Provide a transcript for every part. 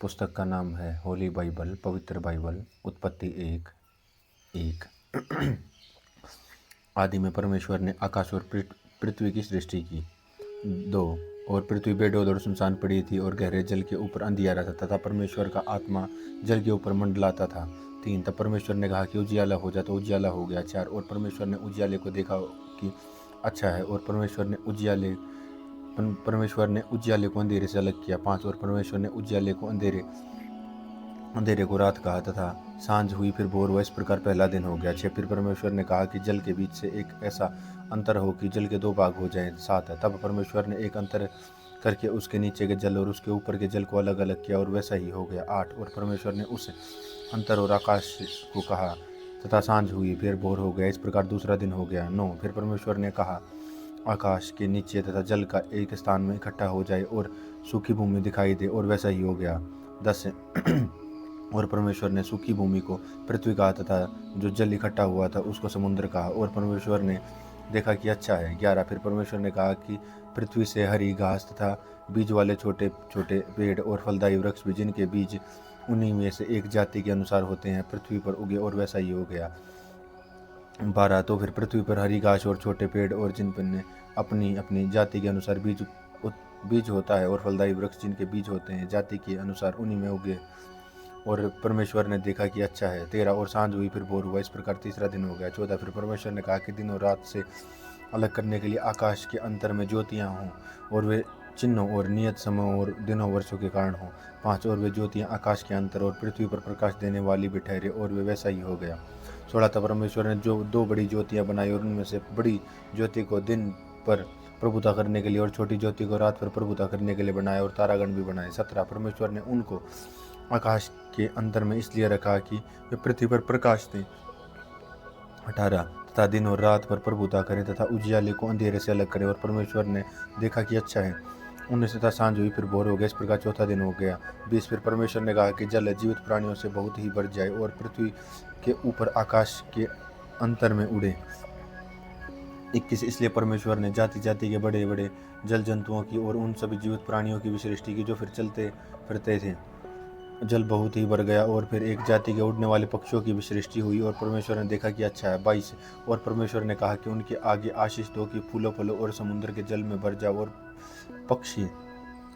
पुस्तक का नाम है होली बाइबल, पवित्र बाइबल। उत्पत्ति 1:1। आदि में परमेश्वर ने आकाश और पृथ्वी की सृष्टि की। 2। और पृथ्वी बेडौल और सुनसान पड़ी थी और गहरे जल के ऊपर अंधियारा था तथा परमेश्वर का आत्मा जल के ऊपर मंडलाता था। 3। तब परमेश्वर ने कहा कि उजियाला हो जा, तो उजियाला हो गया। 4। और परमेश्वर ने उजियाले को देखा कि अच्छा है, और परमेश्वर ने उजियाले को अंधेरे से अलग किया। 5। और परमेश्वर ने उजियाले को अंधेरे को रात कहा तथा सांझ हुई फिर भोर हुआ, इस प्रकार पहला दिन हो गया। 6। फिर परमेश्वर ने कहा कि जल के बीच से एक ऐसा अंतर हो कि जल के 2 भाग हो जाएं। 7। तब परमेश्वर ने एक अंतर करके उसके नीचे के जल और उसके ऊपर के जल को अलग अलग किया, और वैसा ही हो गया। 8। और परमेश्वर ने उस अंतर और आकाश को कहा तथा सांझ हुई फिर भोर हो गया, इस प्रकार दूसरा दिन हो गया। 9। फिर परमेश्वर ने कहा आकाश के नीचे तथा जल का एक स्थान में इकट्ठा हो जाए और सूखी भूमि दिखाई दे, और वैसा ही हो गया। 10। और परमेश्वर ने सूखी भूमि को पृथ्वी कहा तथा जो जल इकट्ठा हुआ था उसको समुद्र कहा, और परमेश्वर ने देखा कि अच्छा है। 11। फिर परमेश्वर ने कहा कि पृथ्वी से हरी घास तथा बीज वाले छोटे छोटे पेड़ और फलदायी वृक्ष भी, जिनके बीज उन्हीं में से एक जाति के अनुसार होते हैं, पृथ्वी पर उगे, और वैसा ही हो गया। 12। तो फिर पृथ्वी पर हरी घास और छोटे पेड़ और जिन पर अपनी अपनी जाति के अनुसार बीज होता है, और फलदायी वृक्ष जिनके बीज होते हैं जाति के अनुसार, उन्हीं में उगे। और परमेश्वर ने देखा कि अच्छा है। 13। और सांझ हुई फिर भोर हुआ, इस प्रकार तीसरा दिन हो गया। 14। फिर परमेश्वर ने कहा कि दिन और रात से अलग करने के लिए आकाश के अंतर में ज्योतियाँ हों, और वे चिन्हों और नियत समय और दिनों वर्षों के कारण हों। 5। और वे ज्योतियाँ आकाश के अंतर और पृथ्वी पर प्रकाश देने वाली भी ठहरे, और वे वैसा ही हो गया। 16। तब परमेश्वर ने जो 2 बड़ी ज्योतियाँ बनाई, और उनमें से बड़ी ज्योति को दिन पर प्रभुता करने के लिए और छोटी ज्योति को रात पर प्रभुता करने के लिए बनाया, और तारागण भी बनाए। 17। परमेश्वर ने उनको आकाश के अंतर में इसलिए रखा कि वे पृथ्वी पर प्रकाश दें। 18। तथा दिन और रात पर प्रभुता करें तथा उजियाले को अंधेरे से अलग करें, और परमेश्वर ने देखा कि अच्छा है। 19। तथा सांझ हुई फिर भोर हो गया, इस प्रकार चौथा दिन हो गया। 20। फिर परमेश्वर ने कहा कि जल जीवित प्राणियों से बहुत ही बढ़ जाए और पृथ्वी के ऊपर आकाश के अंतर में उड़े। 21। इसलिए परमेश्वर ने जाति जाति के बड़े बड़े जल जंतुओं की और उन सभी जीवित प्राणियों की भी सृष्टि की जो फिर चलते फिरते थे। जल बहुत ही बढ़ गया, और फिर एक जाति के उड़ने वाले पक्षियों की भी सृष्टि हुई, और परमेश्वर ने देखा कि अच्छा है। 22। और परमेश्वर ने कहा कि उनके आगे आशीष दो कि फूलों फलों और समुद्र के जल में भर जाओ, और पक्षी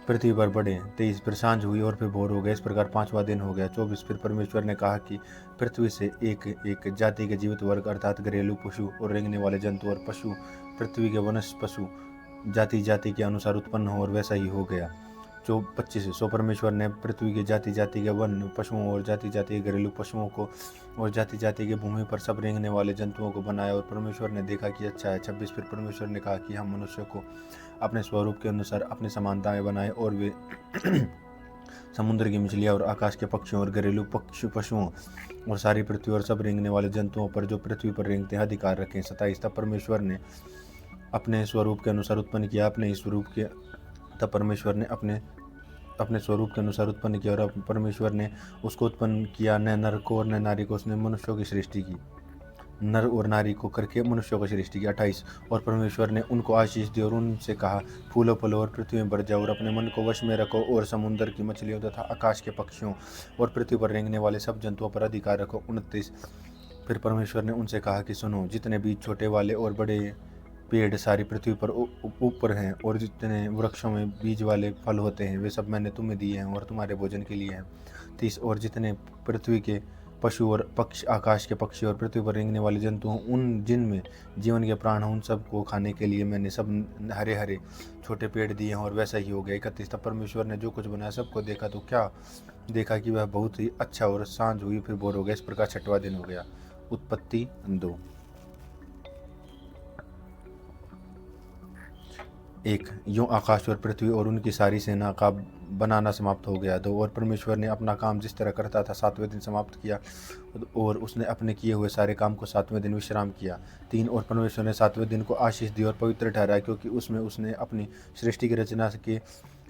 पृथ्वी पर बढ़े। 23। फिर सांझ हुई और फिर भोर हो गया, इस प्रकार पांचवा दिन हो गया। 24। फिर परमेश्वर ने कहा कि पृथ्वी से एक एक जाति के जीवित वर्ग अर्थात घरेलू पशु और रेंगने वाले जंतु और पशु पृथ्वी के वनस्पति पशु जाति जाति के अनुसार उत्पन्न हो, और वैसा ही हो गया। 25। सो परमेश्वर ने पृथ्वी के जाति जाति के वन पशुओं और जाति जाति के घरेलू पशुओं को और जाति जाति के भूमि पर सब रेंगने वाले जंतुओं को बनाया, और परमेश्वर ने देखा कि अच्छा है। 26। फिर परमेश्वर ने कहा कि हम मनुष्य को अपने स्वरूप के अनुसार अपनी समानता में बनाए, और वे समुद्र की मछलियाँ और आकाश के पक्षियों और घरेलू पशुओं और सारी पृथ्वी और सब रेंगने वाले जंतुओं पर जो पृथ्वी पर रेंगते हैं अधिकार रखें। 27। तब परमेश्वर ने अपने स्वरूप के अनुसार उत्पन्न किया, तब परमेश्वर ने अपने स्वरूप के अनुसार उत्पन्न किया, और परमेश्वर ने उसको उत्पन्न किया, न नर को और न नारी को उसने मनुष्यों की सृष्टि की, नर और नारी को करके मनुष्यों की सृष्टि की। 28। और परमेश्वर ने उनको आशीष दी और उनसे कहा फूलों फलों और पृथ्वी में भर जाओ और अपने मन को वश में रखो, और समुद्र की मछलियों तथा आकाश के पक्षियों और पृथ्वी पर रेंगने वाले सब जंतुओं पर अधिकार रखो। 29। फिर परमेश्वर ने उनसे कहा कि सुनो, जितने बीज छोटे वाले और बड़े पेड़ सारी पृथ्वी पर ऊपर हैं, और जितने वृक्षों में बीज वाले फल होते हैं, वे सब मैंने तुम्हें दिए हैं और तुम्हारे भोजन के लिए हैं। 30। और जितने पृथ्वी के पशु और पक्षी, आकाश के पक्षी और पृथ्वी पर रेंगने वाले जंतु हों, उन जिनमें जीवन के प्राण हों, उन सबको खाने के लिए मैंने सब हरे हरे छोटे पेड़ दिए हैं, और वैसा ही हो गया। 31। तब परमेश्वर ने जो कुछ बनाया सबको देखा, तो क्या देखा कि वह बहुत ही अच्छा, और सांझ हुई फिर भोर हो गया, इस प्रकार छठवां दिन हो गया। उत्पत्ति 2। 1। यूं आकाश और पृथ्वी और उनकी सारी सेना का बनाना समाप्त हो गया। 2। और परमेश्वर ने अपना काम जिस तरह करता था 7वें दिन समाप्त किया, और उसने अपने किए हुए सारे काम को 7वें दिन विश्राम किया। 3। और परमेश्वर ने 7वें दिन को आशीष दी और पवित्र ठहराया, क्योंकि उसमें उसने अपनी सृष्टि की रचना के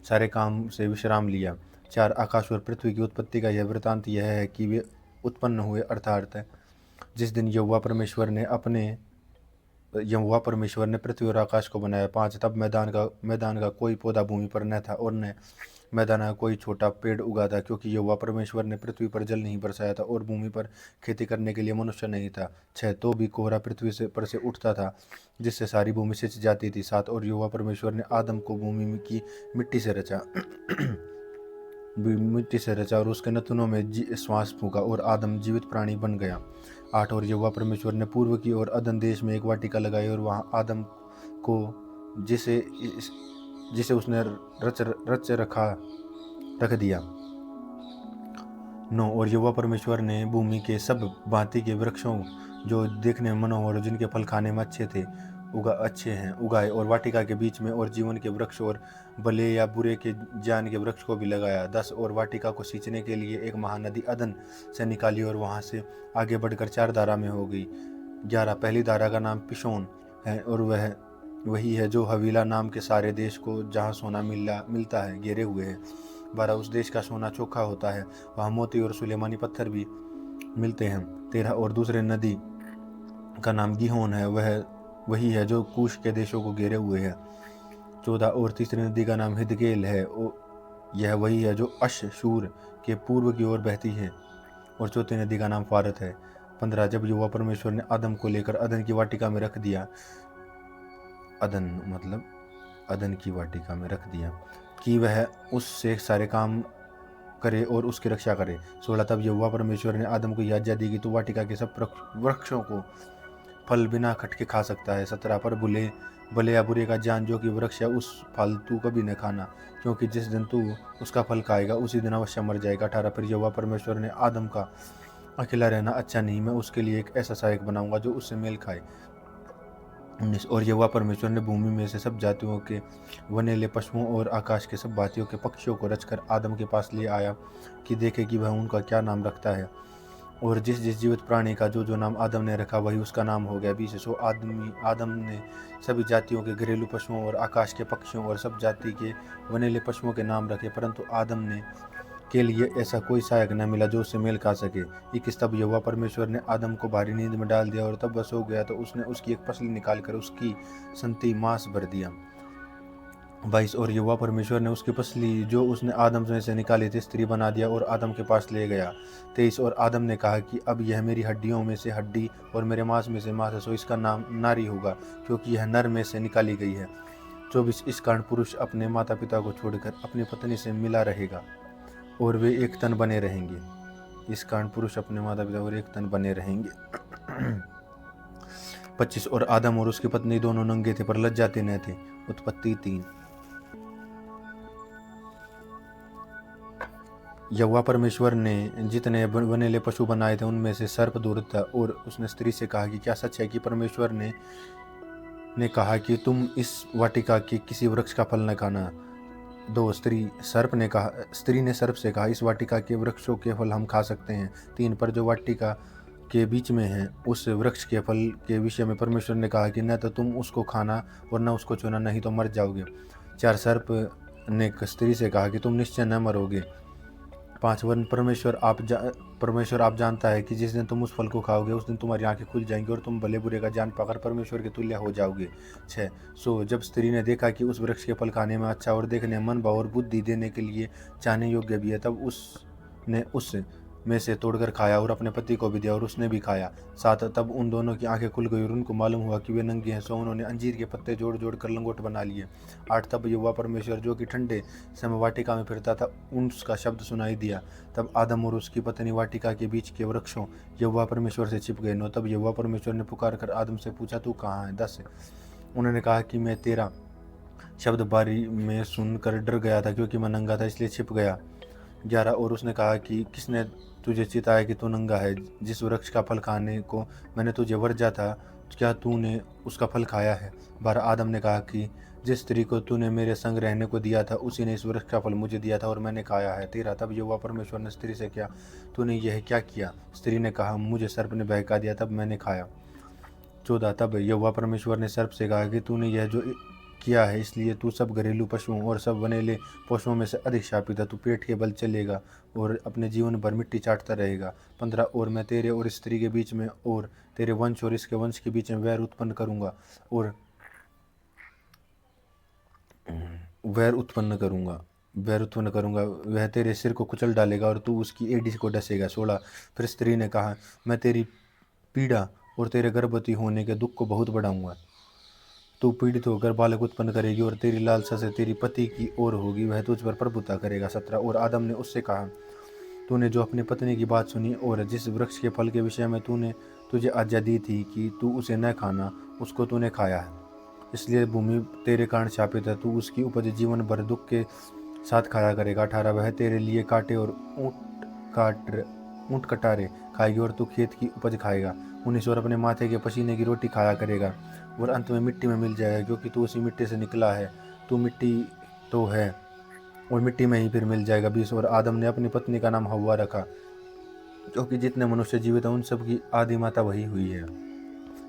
सारे काम से विश्राम लिया। 4। आकाश और पृथ्वी की उत्पत्ति का यह वृतांत यह है कि वे उत्पन्न हुए, अर्थात जिस दिन यहोवा परमेश्वर ने पृथ्वी और आकाश को बनाया। 5। तब मैदान का कोई पौधा भूमि पर न था, और न मैदान का कोई छोटा पेड़ उगा था, क्योंकि यहोवा परमेश्वर ने पृथ्वी पर जल नहीं बरसाया था और भूमि पर खेती करने के लिए मनुष्य नहीं था। 6 तो भी कोहरा पृथ्वी से पर से उठता था, जिससे सारी भूमि सिंच जाती थी। 7 और यहोवा परमेश्वर ने आदम को भूमि की मिट्टी से रचा मिट्टी से रचा और उसके नथुनों में श्वास फूंका और आदम जीवित प्राणी बन गया। 8 और यहोवा परमेश्वर ने पूर्व की ओर अदन देश में एक वाटिका लगाई और वहां आदम को जिसे जिसे उसने रच रख दिया। 9 और यहोवा परमेश्वर ने भूमि के सब भांति के वृक्षों जो देखने में मनोहर और जिनके फल खाने में अच्छे हैं उगाए, और वाटिका के बीच में और जीवन के वृक्ष और भले या बुरे के ज्ञान के वृक्ष को भी लगाया। 10 और वाटिका को सींचने के लिए एक महानदी अदन से निकाली और वहां से आगे बढ़कर 4 धारा में हो गई। 11 पहली धारा का नाम पिशोन है और वह वही है जो हवीला नाम के सारे देश को जहाँ सोना मिलता है घेरे हुए है। 12 उस देश का सोना चोखा होता है, वहाँ मोती और सुलेमानी पत्थर भी मिलते हैं। 13 और दूसरे नदी का नाम गिहोन है, वह वही है जो कूश के देशों को घेरे हुए है। 14 और तीसरी नदी का नाम हिदकेल है, यह वही है जो अशशूर के पूर्व की ओर बहती है। और चौथी नदी का नाम फारत है। 15 जब यहोवा परमेश्वर ने आदम को लेकर अदन की वाटिका में रख दिया, अदन की वाटिका में रख दिया कि वह उससे सारे काम करे और उसकी रक्षा करे। 16 तब यहोवा परमेश्वर ने आदम को यह आज्ञा दी कि तू वाटिका के सब वृक्षों को फल बिना खटके खा सकता है। 17 पर भले या बुरे का ज्ञान जो कि वृक्ष है उस फल तू कभी न खाना, क्योंकि जिस दिन तू उसका फल खाएगा उसी दिन अवश्य मर जाएगा। 18 पर यहोवा परमेश्वर ने आदम का अकेला रहना अच्छा नहीं, मैं उसके लिए एक ऐसा सहायक बनाऊंगा जो उससे मेल खाए। 19 और यहोवा परमेश्वर ने भूमि में से सब जातियों के वनेले पशुओं और आकाश के सब भांतियों के पक्षियों को रचकर आदम के पास ले आया कि देखे कि वह उनका क्या नाम रखता है। और जिस जिस जीवित प्राणी का जो नाम आदम ने रखा वही उसका नाम हो गया। 20 सो आदम ने सभी जातियों के घरेलू पशुओं और आकाश के पक्षियों और सब जाति के वनेले पशुओं के नाम रखे, परंतु आदम ने के लिए ऐसा कोई सहायक न मिला जो उससे मेल खा सके। 21 तब यहोवा परमेश्वर ने आदम को भारी नींद में डाल दिया और तब वह सो गया, तो उसने उसकी एक पसली निकालकर उसकी संति मांस भर दिया। 22 और यहोवा परमेश्वर ने उसकी पसली जो उसने आदम में से निकाली थी स्त्री बना दिया और आदम के पास ले गया। 23 और आदम ने कहा कि अब यह मेरी हड्डियों में से हड्डी और मेरे मांस में से मांस है, सो इसका नाम नारी होगा, क्योंकि यह नर में से निकाली गई है। 24 इस कारण पुरुष अपने माता पिता को छोड़कर अपनी पत्नी से मिला रहेगा और वे एक तन बने रहेंगे। इस कारण पुरुष अपने माता पिता और एक तन बने रहेंगे। 25 और आदम और उसकी पत्नी दोनों नंगे थे पर लज्जाते न थे। उत्पत्ति 3। यहोवा परमेश्वर ने जितने वनेले पशु बनाए थे उनमें से सर्प दूर था, और उसने स्त्री से कहा कि क्या सच है कि परमेश्वर ने कहा कि तुम इस वाटिका के किसी वृक्ष का फल न खाना। 2 स्त्री ने सर्प से कहा इस वाटिका के वृक्षों के फल हम खा सकते हैं। 3 पर जो वाटिका के बीच में है उस वृक्ष के फल के विषय में परमेश्वर ने कहा कि न तो तुम उसको खाना और न उसको छूना, नहीं तो मर जाओगे। 4 सर्प ने स्त्री से कहा कि तुम निश्चय न मरोगे। 5 वन परमेश्वर आप जानता है कि जिस दिन तुम उस फल को खाओगे उस दिन तुम्हारी आंखें खुल जाएंगी और तुम भले बुरे का ज्ञान पाकर परमेश्वर के तुल्य हो जाओगे। 6 सो जब स्त्री ने देखा कि उस वृक्ष के फल खाने में अच्छा और देखने मन भाव और बुद्धि देने के लिए चाहने योग्य भी है, तब उसने उस में से तोड़कर खाया और अपने पति को भी दिया और उसने भी खाया। 7 तब उन दोनों की आंखें खुल गई और उनको मालूम हुआ कि वे नंगे हैं, सो उन्होंने अंजीर के पत्ते जोड़ जोड़ कर लंगोट बना लिए। 8 तब यहोवा परमेश्वर जो कि ठंडे समय वाटिका में फिरता था उसका शब्द सुनाई दिया। तब आदम और उसकी पत्नी वाटिका के बीच के वृक्षों यहोवा परमेश्वर से छिप गए। 9 तब यहोवा परमेश्वर ने पुकार कर आदम से पूछा तू कहाँ है। 10 उन्होंने कहा कि मैं तेरा शब्द बारी में सुनकर डर गया था, क्योंकि मैं नंगा था इसलिए छिप गया। 11 और उसने कहा कि किसने तुझे चिताया कि तू नंगा है। जिस वृक्ष का फल खाने को मैंने तुझे वर्जा था, क्या तूने उसका फल खाया है। 12 आदम ने कहा कि जिस स्त्री को तूने मेरे संग रहने को दिया था उसी ने इस वृक्ष का फल मुझे दिया था और मैंने खाया है। 13 तब यहोवा परमेश्वर ने स्त्री से क्या तूने यह क्या किया। स्त्री ने कहा मुझे सर्प ने बहका दिया तब मैंने खाया। 14 तब यहोवा परमेश्वर ने सर्प से कहा कि तूने यह जो किया है इसलिए तू सब घरेलू पशुओं और सब वनेले पशुओं में से अधिक शापित है। तू पेट के बल चलेगा और अपने जीवन भर मिट्टी चाटता रहेगा। 15 और मैं तेरे और स्त्री के बीच में और तेरे वंश और इसके वंश के बीच में वैर उत्पन्न करूंगा। वैर उत्पन्न करूंगा, वह तेरे सिर को कुचल डालेगा और तू उसकी एड़ी को डसेगा। 16। फिर स्त्री ने कहा, मैं तेरी पीड़ा और तेरे गर्भवती होने के दुख को बहुत बढ़ाऊंगा। तू पीड़ित होकर बालक उत्पन्न करेगी और तेरी लालसा से तेरी पति की ओर होगी, वह तुझ पर प्रभुता करेगा। 17। और आदम ने उससे कहा, तूने जो अपनी पत्नी की बात सुनी और जिस वृक्ष के फल के विषय में तुझे आज्ञा दी थी कि तू उसे न खाना, उसको तूने खाया है, इसलिए भूमि तेरे कारण शापित है। तू उसकी उपज जीवन भर दुख के साथ खाया करेगा। 18। वह तेरे लिए कांटे और ऊंट कटारे खाएगी और तू खेत की उपज खाएगा। 19। और अपने माथे के पसीने की रोटी खाया करेगा और अंत में मिट्टी में मिल जाएगा, क्योंकि तू उसी मिट्टी से निकला है, तू मिट्टी तो है और मिट्टी में ही फिर मिल जाएगा। 20। और आदम ने अपनी पत्नी का नाम हव्वा रखा, क्योंकि जितने मनुष्य जीवित हैं उन सब की आदि माता वही हुई है।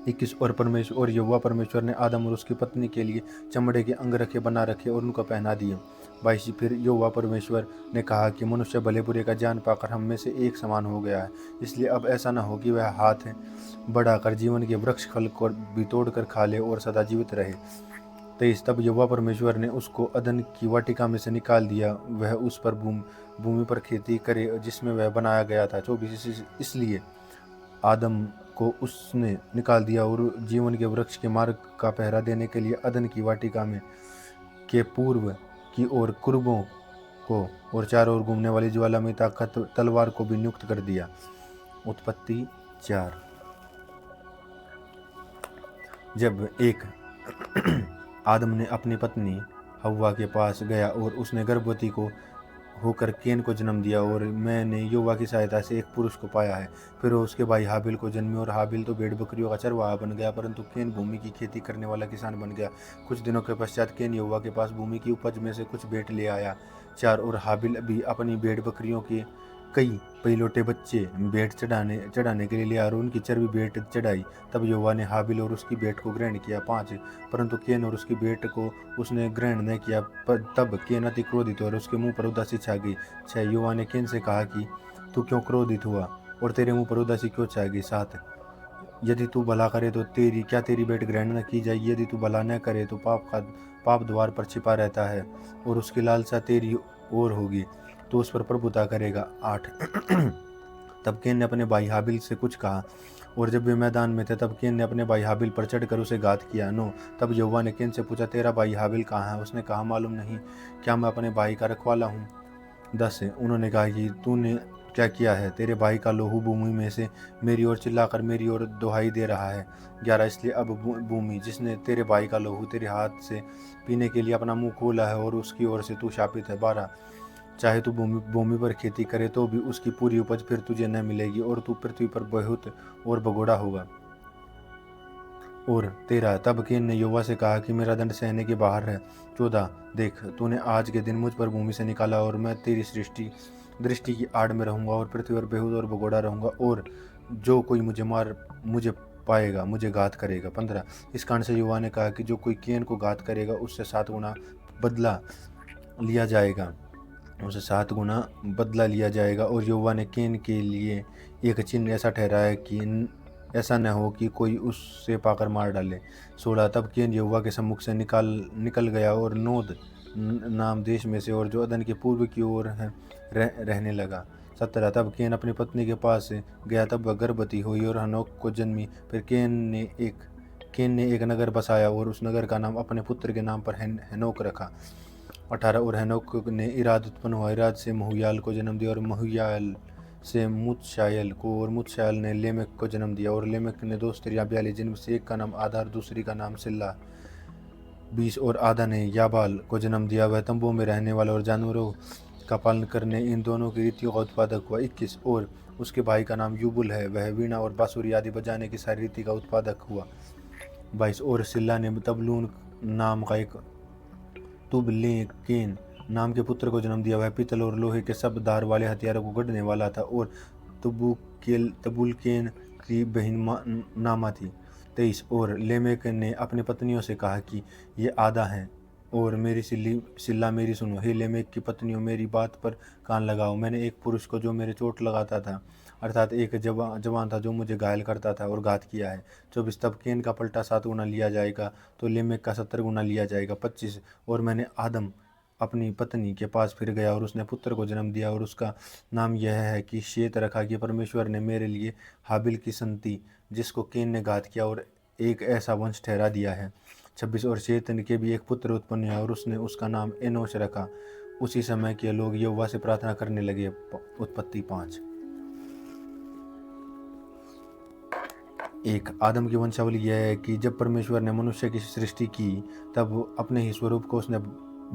21। और यहोवा परमेश्वर ने आदम और उसकी पत्नी के लिए चमड़े के अंगरखे बना रखे और उनको पहना दिए। 22। फिर यहोवा परमेश्वर ने कहा कि मनुष्य भले बुरे का ज्ञान पाकर हम में से एक समान हो गया है, इसलिए अब ऐसा न हो कि वह हाथ बढ़ाकर जीवन के वृक्ष फल को भी तोड़कर खा ले और सदा जीवित रहे। 23। तब यहोवा परमेश्वर ने उसको अदन की वाटिका में से निकाल दिया, वह उस पर भूमि पर खेती करे जिसमें वह बनाया गया था। 24। इसलिए आदम को उसने निकाल दिया और जीवन के वृक्ष के मार्ग का पहरा देने के लिए अदन की वाटिका में के पूर्व की ओर कुर्बों को और चारों ओर घूमने वाली ज्वालामयी ताकत तलवार को भी नियुक्त कर दिया। उत्पत्ति 4। जब एक आदम ने अपनी पत्नी हव्वा के पास गया और उसने गर्भवती को होकर केन को जन्म दिया, और मैंने यहोवा की सहायता से एक पुरुष को पाया है। फिर वो उसके भाई हाबिल को जन्मे, और हाबिल तो भेड़ बकरियों का चरवाहा बन गया, परंतु केन भूमि की खेती करने वाला किसान बन गया। कुछ दिनों के पश्चात केन यहोवा के पास भूमि की उपज में से कुछ भेंट ले आया। 4। और हाबिल भी अपनी भेड़ बकरियों के कई पहिलौठे बच्चे भेंट चढ़ाने के लिए ले और उनकी चर्बी भेंट चढ़ाई। तब यहोवा ने हाबिल और उसकी भेंट को ग्रहण किया। 5। परंतु केन और उसकी भेंट को उसने ग्रहण न किया, पर तब केन अति क्रोधित और उसके मुंह पर उदासी छा गई। 6। यहोवा ने केन से कहा कि तू क्यों क्रोधित हुआ और तेरे मुंह पर उदासी क्यों छा गई। 7। यदि तू भला करे तो तेरी भेंट ग्रहण न की जाएगी, यदि तू भला न करे तो पाप द्वार पर छिपा रहता है और उसकी लालसा तेरी ओर होगी, तो उस पर प्रभुता करेगा। 8। तब केन ने अपने भाई हाबिल से कुछ कहा, और जब वे मैदान में थे तब केन ने अपने भाई हाबिल पर चढ़कर उसे घात किया। 9। तब यहोवा ने केन से पूछा, तेरा भाई हाबिल कहाँ है? उसने कहा, मालूम नहीं, क्या मैं अपने भाई का रखवाला हूँ? 10। उन्होंने कहा कि तूने क्या किया है? तेरे भाई का लोहू भूमि में से मेरी ओर चिल्लाकर मेरी ओर दुहाई दे रहा है। 11। इसलिए अब भूमि जिसने तेरे भाई का लोहू तेरे हाथ से पीने के लिए अपना मुंह खोला है, और उसकी ओर से तू शापित है। 12। चाहे तू भूमि पर खेती करे तो भी उसकी पूरी उपज फिर तुझे न मिलेगी, और तू पृथ्वी पर बहुत और भगोड़ा होगा। और 13। तब केन ने यहोवा से कहा कि मेरा दंड सहने के बाहर है। 14। देख, तूने आज के दिन मुझ पर भूमि से निकाला, और मैं तेरी दृष्टि की आड़ में रहूंगा और पृथ्वी पर बेहूद और भगोड़ा रहूंगा, और जो कोई मुझे पाएगा मुझे घात करेगा। 15। इस कारण से यहोवा ने कहा कि जो कोई केन को घात करेगा उससे 7 गुना बदला लिया जाएगा, उसे 7 गुना बदला लिया जाएगा। और यहोवा ने केन के लिए एक चिन्ह ऐसा ठहराया कि ऐसा न हो कि कोई उससे पाकर मार डाले। 16। तब केन यहोवा के सम्मुख से निकल गया और नोद नाम देश में से, और जो अदन के पूर्व की ओर है, रहने लगा। 17। तब केन अपनी पत्नी के पास गया, तब वह गर्भवती हुई और हनोक को जन्मी। फिर केन ने एक नगर बसाया और उस नगर का नाम अपने पुत्र के नाम पर हेनोक रखा। 18। और हेनोक ने इराद उत्पन्न हुआ, इराद से महुयाल को जन्म दिया, और महुयाल से मुतशायल को, और मुतशायल ने लेमेक को जन्म दिया। और लेमेक ने 2 स्त्रियां ब्याली, जिनमें से एक का नाम आधा और दूसरी का नाम सिल्ला। 20। और आदा ने याबाल को जन्म दिया, वह तंबुओं में रहने वाला और जानवरों का पालन करने इन दोनों की रीतियों का उत्पादक हुआ। 21। और उसके भाई का नाम यूबुल है, वह वीणा और बांसुरी आदि बजाने की सारी रीति का उत्पादक हुआ। 22। और सिल्ला ने तबलून नाम का एक तुबलेकेन नाम के पुत्र को जन्म दिया, वह पीतल और लोहे के सब धार वाले हथियारों को गढ़ने वाला था, और तबुलकेन की बहन नामा थी। 23। और लेमेक ने अपनी पत्नियों से कहा कि ये आधा हैं और मेरी सिल्ला मेरी सुनो। हे लेमेक की पत्नियों, मेरी बात पर कान लगाओ। मैंने एक पुरुष को जो मेरे चोट लगाता था, अर्थात एक जवान था जो मुझे घायल करता था, और घात किया है। 24। तब केन का पलटा 7 गुना लिया जाएगा तो लेमेक का 70 गुना लिया जाएगा। 25। और मैंने आदम अपनी पत्नी के पास फिर गया और उसने पुत्र को जन्म दिया और उसका नाम यह है कि शेत रखा कि परमेश्वर ने मेरे लिए हाबिल की संति जिसको केन ने घात किया और एक ऐसा वंश ठहरा दिया है। 26 और शेत के भी एक पुत्र उत्पन्न हुआ और उसने उसका नाम एनोश रखा। उसी समय के लोग यहोवा से प्रार्थना करने लगे। उत्पत्ति 5। एक आदम की वंशावली यह है कि जब परमेश्वर ने मनुष्य की सृष्टि की तब अपने ही स्वरूप को उसने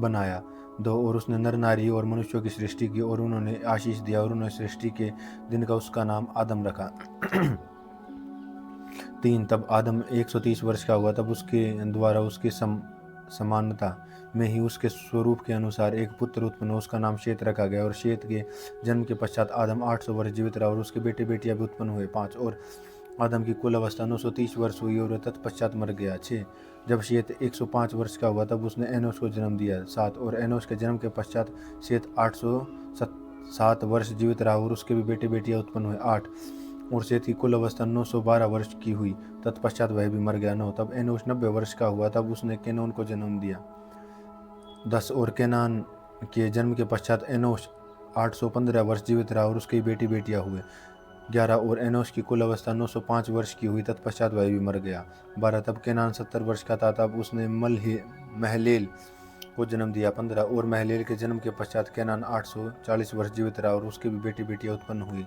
बनाया। 2 और उसने नर नारी और मनुष्यों की सृष्टि की और उन्होंने आशीष दिया और उन्होंने सृष्टि के दिन का उसका नाम आदम रखा। 3 तब आदम 130 वर्ष का हुआ तब उसके द्वारा उसकी समानता में ही उसके स्वरूप के अनुसार एक पुत्र उत्पन्न हुआ, उसका नाम शेत रखा गया। और शेत के जन्म के पश्चात आदम 800 वर्ष जीवित रहा और उसके बेटे बेटियां भी उत्पन्न हुए। 5 और आदम की कुल अवस्था 930 वर्ष हुई और तत्पश्चात मर गया। 6 जब शेत 105 वर्ष का हुआ तब उसने एनोश को जन्म दिया। 7 और एनोश के जन्म के पश्चात शेत 807 वर्ष जीवित रहा और उसके भी बेटे बेटियां उत्पन्न हुए। 8 और शेत की कुल अवस्था 912 वर्ष की हुई, तत्पश्चात वह भी मर गया। 9 तब एनोश 90 वर्ष का हुआ तब उसने केनोन को जन्म दिया। 10 और केनान के जन्म के पश्चात एनोश 815 वर्ष जीवित रहा और उसकी बेटी बेटियां हुए। 11 और एनोश की कुल अवस्था 905 वर्ष की हुई, तत्पश्चात वह भी मर गया। 12 तब केनान 70 वर्ष का था तब उसने महलेल को जन्म दिया। 15 और महलेल के जन्म के पश्चात केनान 840 वर्ष जीवित रहा और उसकी भी बेटी बेटियां उत्पन्न हुई।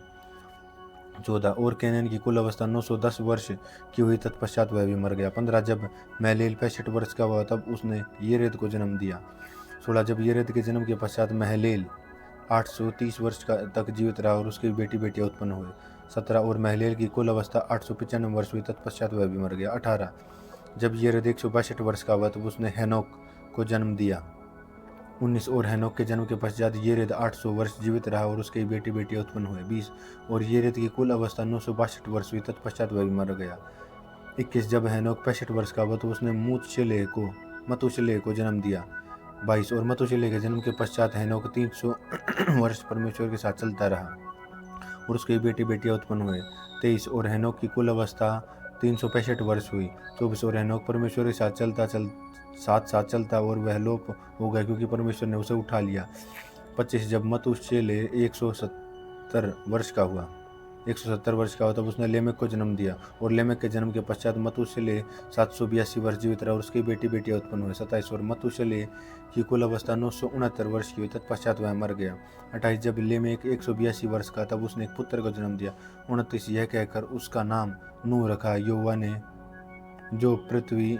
14 और केनान की कुल अवस्था 910 वर्ष की हुई, तत्पश्चात वह भी मर गया। 15 जब महलेल 65 वर्ष का हुआ तब उसने येरेद को जन्म दिया। 16 जब येरेद के जन्म के पश्चात महलेल 830 वर्ष तक जीवित रहा और उसकी बेटी बेटियां उत्पन्न हुए। 17 और महलेल की कुल अवस्था 895 वर्ष हुई, तत्पश्चात वह भी मर गया। 18 जब येरेद 162 वर्ष का हुआ तब उसने हेनोक को जन्म दिया। 19 और हेनोक के जन्म के पश्चात येरेद 800 वर्ष जीवित रहा और उसकी बेटी बेटियां उत्पन्न हुए। 20 और येरेद की कुल अवस्था 962 वर्ष हुई, तत्पश्चात वह भी मर गया। 21 जब हेनोक 65 वर्ष का हुआ तो उसने मतुशेलह को जन्म दिया। 22 और मतुशेलह के जन्म के पश्चात हेनोक 300 वर्ष परमेश्वर के साथ चलता रहा और उसकी बेटी बेटियां उत्पन्न हुए। 23 और हेनोक की कुल अवस्था 365 वर्ष हुई। 24 और हेनोक परमेश्वर के साथ चलता और वह लोप हो गया क्योंकि परमेश्वर ने उसे उठा लिया। 25 जब मतुशेलह 170 वर्ष का हुआ तब उसने लेमेक को जन्म दिया और लेमेक के जन्म के पश्चात मतुशेलह 782 वर्ष जीवित रहा और उसकी बेटी बेटियां उत्पन्न हुए। 27 और मतुशेलह की कुल अवस्था 969 वर्ष की हुई, तत्पश्चात वह मर गया। 28 जब लेमेक 182 वर्ष का तब उसने एक पुत्र को जन्म दिया। 29 यह कहकर उसका नाम नूह रखा, यहोवा ने जो पृथ्वी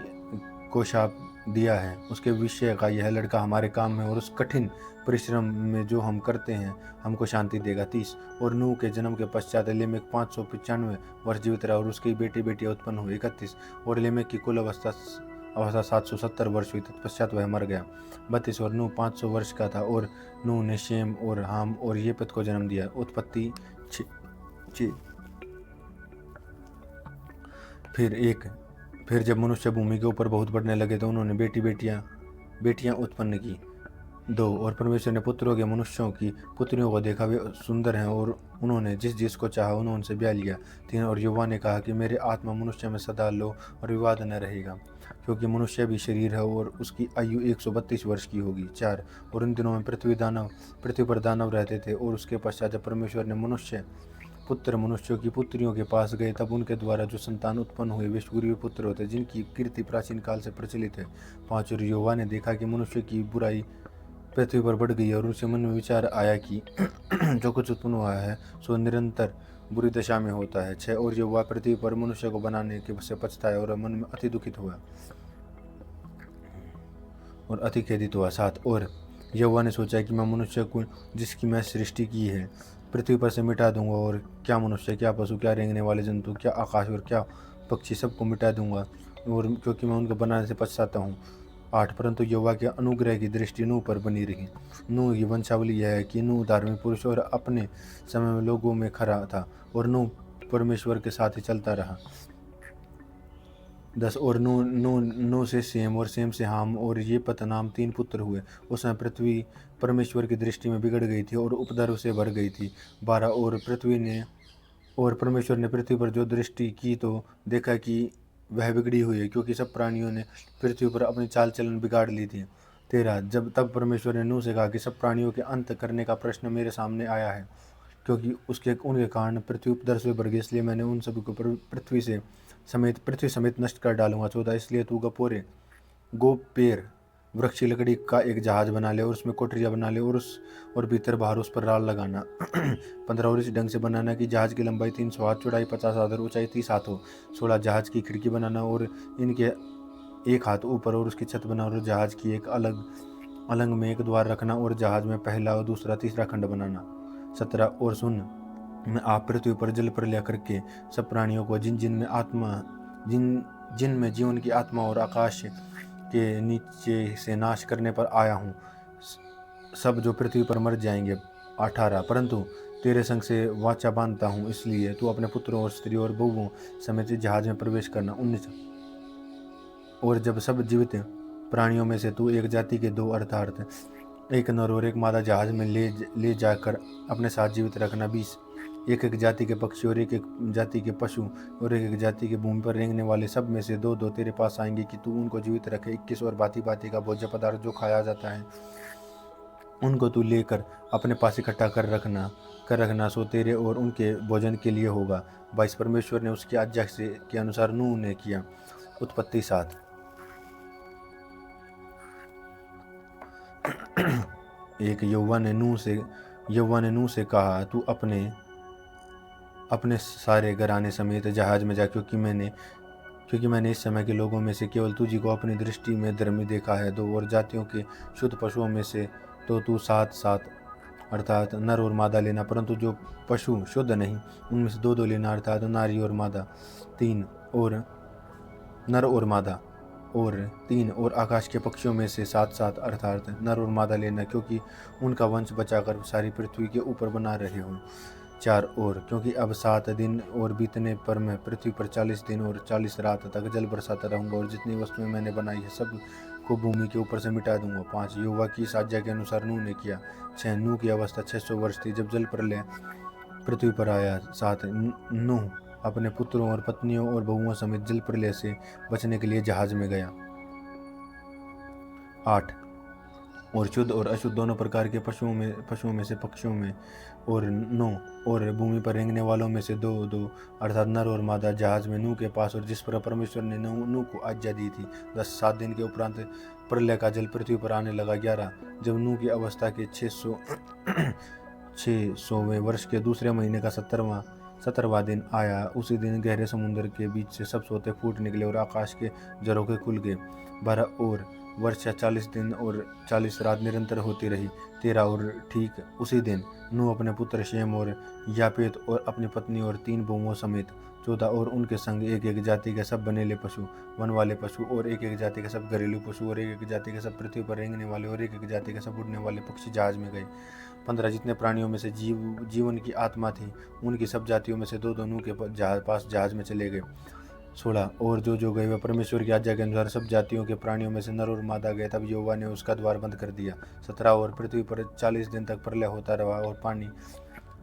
को शाप दिया है उसके विषय का यह लड़का हमारे काम में और उस कठिन परिश्रम में जो हम करते हैं हमको शांति देगा। 30 और नूह के जन्म के पश्चात लेमेक 595 वर्ष जीवित रहा और उसकी बेटी बेटियां उत्पन्न हुई। 31 और लेमेक की कुल अवस्था 770 वर्ष हुई, तत्पश्चात वह मर गया। 32 और नूह 500 वर्ष का था और नूह ने शेम और हाम और येपेत को जन्म दिया। उत्पत्ति 6। फिर जब मनुष्य भूमि के ऊपर बहुत बढ़ने लगे तो उन्होंने बेटियां उत्पन्न की। 2 और परमेश्वर ने पुत्रों के मनुष्यों की पुत्रियों को देखा, वे सुंदर हैं और उन्होंने जिसको चाहा उन्होंने उनसे ब्याह लिया। 3 और यहोवा ने कहा कि मेरे आत्मा मनुष्य में सदा लो और विवाद न रहेगा क्योंकि मनुष्य भी शरीर है और उसकी आयु 132 वर्ष की होगी। 4 और उन दिनों में पृथ्वी पर दानव रहते थे और उसके पश्चात जब परमेश्वर ने मनुष्यों की पुत्रियों के पास गए तब उनके द्वारा जो संतान उत्पन्न हुए वे सूर्य पुत्र होते जिनकी कीर्ति प्राचीन काल से प्रचलित है। 5 और यहोवा ने देखा कि मनुष्य की बुराई पृथ्वी पर बढ़ गई और उनके मन में विचार आया कि जो कुछ उत्पन्न हुआ है सो निरंतर बुरी दशा में होता है। 6 और यहोवा पृथ्वी पर मनुष्य को बनाने के से पछताया और मन में अति दुखित हुआ और अति खेदित हुआ। 7 और यहोवा ने सोचा कि मैं मनुष्य को जिसकी मैं सृष्टि की है पृथ्वी पर से मिटा दूंगा और क्या मनुष्य, क्या पशु, क्या रेंगने वाले जंतु, क्या आकाश और क्या पक्षी, सबको मिटा दूंगा और क्योंकि मैं उनको बनाने से पछताता हूँ। 8 परंतु यहोवा के अनुग्रह की दृष्टि नूह पर बनी रही। नूह की वंशावली यह है कि नूह धार्मिक पुरुष और अपने समय में लोगों में खरा था और नूह परमेश्वर के साथ ही चलता रहा। 10 और नूह से सेम और सेम से हाम और येपेत नाम 3 पुत्र हुए। उस समय पृथ्वी परमेश्वर की दृष्टि में बिगड़ गई थी और उपद्रव से भर गई थी। 12 और परमेश्वर ने पृथ्वी पर जो दृष्टि की तो देखा कि वह बिगड़ी हुई है क्योंकि सब प्राणियों ने पृथ्वी पर अपनी चाल चलन बिगाड़ ली थी। 13 जब तब परमेश्वर ने नूह से कहा कि सब प्राणियों के अंत करने का प्रश्न मेरे सामने आया है, क्योंकि उनके कारण पृथ्वी उपद्रव से भर गई, इसलिए मैंने उन सभी को पृथ्वी समेत नष्ट कर डालूंगा। 14 इसलिए तू गोपेर वृक्ष की लकड़ी का एक जहाज बना ले और उसमें कोठरियाँ बना ले और भीतर बाहर उस पर राल लगाना। 15 और इस ढंग से बनाना कि जहाज की लंबाई 300 हाथ, चौड़ाई 50 हाथ और ऊंचाई 30 हाथ हो। 16 जहाज की खिड़की बनाना और इनके एक हाथ ऊपर और उसकी छत बनाना और जहाज की एक अलग में एक द्वार रखना और जहाज में पहला और दूसरा तीसरा खंड बनाना। 17 और सुन, मैं आप पृथ्वी पर जल प्रलय करके सब प्राणियों को जिन में जीवन की आत्मा और आकाश के नीचे से नाश करने पर आया हूँ, सब जो पृथ्वी पर मर जाएंगे। 18 परंतु तेरे संग से वाचा बांधता हूँ, इसलिए तू अपने पुत्रों और स्त्रियों और बहुओं समेत जहाज में प्रवेश करना। 19 और जब सब जीवित प्राणियों में से तू एक जाति के 2 अर्थात एक नर और एक मादा जहाज में ले जाकर अपने साथ जीवित रखना। 20 एक एक जाति के पक्षी और एक एक जाति के पशु और एक एक जाति के भूमि पर रेंगने वाले सब में से 2-2 तेरे पास आएंगे कि तू उनको जीवित रखे। 21 और भांति भांति का भोज्य पदार्थ जो खाया जाता है उनको तू लेकर अपने पास इकट्ठा कर रखना, सो तेरे और उनके भोजन के लिए होगा। 22 परमेश्वर ने उसकी आज्ञा के अनुसार नूह ने किया। उत्पत्ति 7। एक यहोवा ने नूह से कहा, तू अपने सारे घराने समेत जहाज में जा, क्योंकि मैंने इस समय के लोगों में से केवल तुझी को अपनी दृष्टि में धर्मी देखा है। 2 और जातियों के शुद्ध पशुओं में से तो तू 7-7 अर्थात नर और मादा लेना, परंतु जो पशु शुद्ध नहीं उनमें से 2-2 लेना, अर्थात नारी और मादा। 3 और नर और मादा। और 3 और आकाश के पक्षियों में से 7-7 अर्थात नर और मादा लेना, क्योंकि उनका वंश बचाकर सारी पृथ्वी के ऊपर बना रहे हो। 4 और क्योंकि अब 7 दिन और बीतने पर मैं पृथ्वी पर 40 दिन और 40 रात तक जल बरसाता रहूंगा और जितनी वस्तुएं मैंने बनाई है सब को भूमि के ऊपर से मिटा दूंगा। 5 यहोवा की इस आज्ञा के अनुसार नूह ने किया। 6 नूह की अवस्था 600 वर्ष थी जब जल प्रलय पृथ्वी पर आया। 7 नूह अपने पुत्रों और पत्नियों और बहुओं समेत जल प्रलय से बचने के लिए जहाज में गया। 8 और शुद्ध और अशुद्ध दोनों प्रकार के पशुओं में से पक्षियों में। और 9 और भूमि पर रेंगने वालों में से 2-2 अर्थात नर और मादा जहाज में नूह के पास और जिस पर परमेश्वर ने नूह को आज्ञा दी थी। 10 7 दिन के उपरांत प्रलय का जल पृथ्वी पर आने लगा। 11 जब नूह की अवस्था के 600वें वर्ष के दूसरे महीने का 17वां दिन आया, उसी दिन गहरे समुद्र के बीच से सब सोते फूट निकले और आकाश के झरोखे खुल गए। 12 और वर्षा 40 दिन और 40 रात निरंतर होती रही। 13 और ठीक उसी दिन नूह अपने पुत्र शेम और यापेत और अपनी पत्नी और 3 बहुओं समेत 14 और उनके संग एक एक जाति के सब बनेले पशु, वन वाले पशु और एक एक जाति के सब घरेलू पशु और एक एक जाति के सब पृथ्वी पर रेंगने वाले और एक एक जाति के सब उड़ने वाले पक्षी जहाज में गए। 15 जितने प्राणियों में से जीवन की आत्मा थी उनकी सब जातियों में से 2-2 नूह के पास जहाज में चले गए। 16 और जो गए वे परमेश्वर की आज्ञा के अनुसार सब जातियों के प्राणियों में से नर और मादा गए। तब यहोवा ने उसका द्वार बंद कर दिया। 17 और पृथ्वी पर 40 दिन तक प्रलय होता रहा और पानी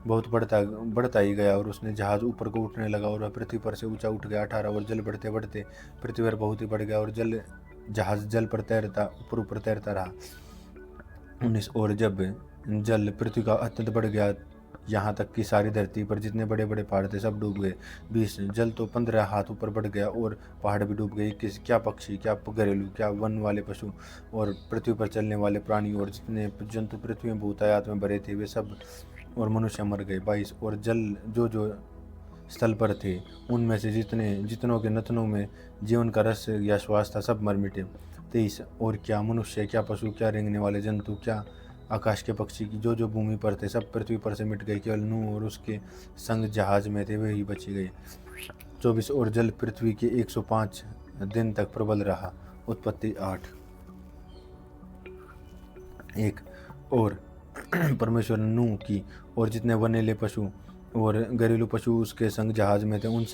बहुत बढ़ता ही गया और उसने जहाज ऊपर को उठने लगा और वह पृथ्वी पर से ऊंचा उठ गया। 18 और जल बढ़ते बढ़ते पृथ्वी पर बहुत ही बढ़ गया और जहाज जल पर ऊपर तैरता रहा। 19 और जब जल पृथ्वी का अत्यंत बढ़ गया यहाँ तक कि सारी धरती पर जितने बड़े बड़े पहाड़ थे सब डूब गए। 20 जल तो 15 हाथ ऊपर बढ़ गया और पहाड़ भी डूब गए। क्या पक्षी, क्या घरेलू, क्या वन वाले पशु और पृथ्वी पर चलने वाले प्राणी और जितने जंतु पृथ्वी में भूतायात में भरे थे वे सब और मनुष्य मर गए। 22 और जल जो स्थल पर थे उनमें से जितनों के नथनों में जीवन का रस या श्वास था सब मर मिटे। 23 और क्या मनुष्य, क्या पशु, क्या रेंगने वाले जंतु, क्या आकाश के पक्षी की जो भूमि पर थे सब पृथ्वी पर से मिट गए, केवल नूह और उसके संग जहाज में थे वे ही बच गए। 24 और जल पृथ्वी के 105 दिन तक प्रबल रहा। उत्पत्ति 8। 1 और परमेश्वर ने नूह की और जितने वनेले पशु और घरेलू पशु उसके संग जहाज में थे उन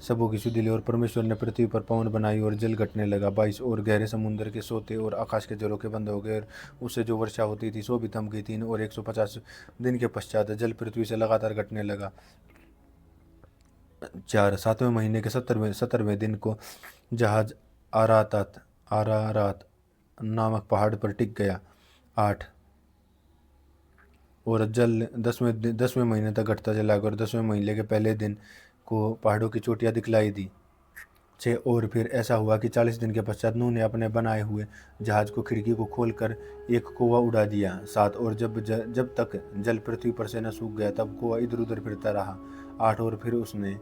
सबों की शुद्धि ली और परमेश्वर ने पृथ्वी पर पवन बनाई और जल घटने लगा। 22 और गहरे समुद्र के सोते और आकाश के झरोखे बंद हो गए और उससे जो वर्षा होती थी सो भी थम गई। 3 और 150 दिन के पश्चात जल पृथ्वी से लगातार घटने लगा। 4 7वें महीने के 17वें दिन को जहाज आरारात नामक पहाड़ पर टिक गया। 8 और जल 10वें महीने तक घटता चला गया और 10वें महीने के पहले दिन को पहाड़ों की चोटियां दिखलाई दी। 6 और फिर ऐसा हुआ कि 40 दिन के पश्चात नूह ने अपने बनाए हुए जहाज को खिड़की को खोलकर एक कौवा उड़ा दिया। 7 और जब तक जल पृथ्वी पर से न सूख गया तब कौवा इधर उधर फिरता रहा। 8 और फिर उसने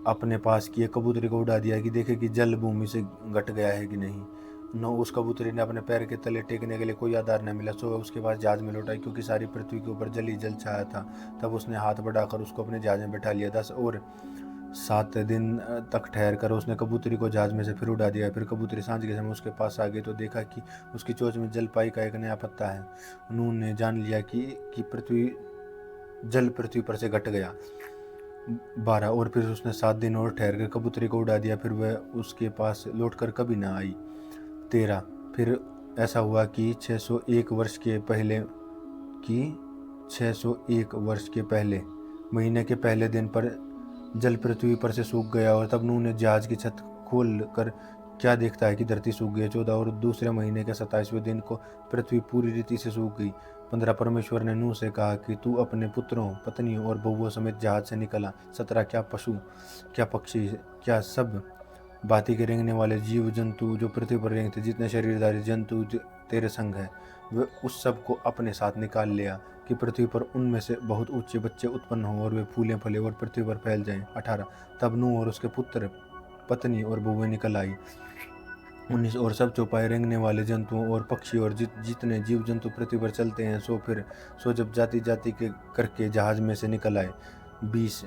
अपने पास की एक कबूतरी को उड़ा दिया कि देखे कि जल भूमि से घट गया है कि नहीं। 9 उस कबूतरी ने अपने पैर के तले टेकने के लिए कोई आधार न मिला, सो उसके पास जहाज में लौटा क्योंकि सारी पृथ्वी के ऊपर जल ही जल छाया था। तब उसने हाथ बढ़ाकर उसको अपने जहाज में बैठा लिया। 10 और 7 दिन तक ठहर कर उसने कबूतरी को जहाज में से फिर उड़ा दिया। फिर कबूतरी सांझ के समय उसके पास आ गई तो देखा कि उसकी चोंच में जलपाई का एक नया पत्ता है। नूह ने जान लिया कि पृथ्वी पर से घट गया। 12 और फिर उसने 7 दिन और ठहर कर कबूतरी को उड़ा दिया, फिर वह उसके पास लौटकर कभी ना आई। 13 फिर ऐसा हुआ कि 601 वर्ष के पहले महीने के पहले दिन पर जल पृथ्वी पर से सूख गया और तब नूह ने जहाज की छत खोल कर क्या देखता है कि धरती सूख गई। 14 और दूसरे महीने के 27वें दिन को पृथ्वी पूरी रीति से सूख गई। 15 परमेश्वर ने नूह से कहा कि तू अपने पुत्रों, पत्नियों और बहुओं समेत जहाज से निकला। 17 क्या पशु, क्या पक्षी, क्या सब भांति के रेंगने वाले जीव जंतु जो पृथ्वी पर रेंगते, जितने शरीरधारी जंतु तेरे संग है, वे उस सब को अपने साथ निकाल लिया कि पृथ्वी पर उनमें से बहुत ऊंचे बच्चे उत्पन्न हों और वे फूलें फले और पृथ्वी पर फैल जाएं। 18 तब नूह और उसके पुत्र, पत्नी और बहुएं निकल आई। 19 और सब चौपाए रेंगने वाले जंतुओं और पक्षी और जितने जीव जंतु पृथ्वी पर चलते हैं सो जब जाति जाति के करके जहाज में से निकल आए। 20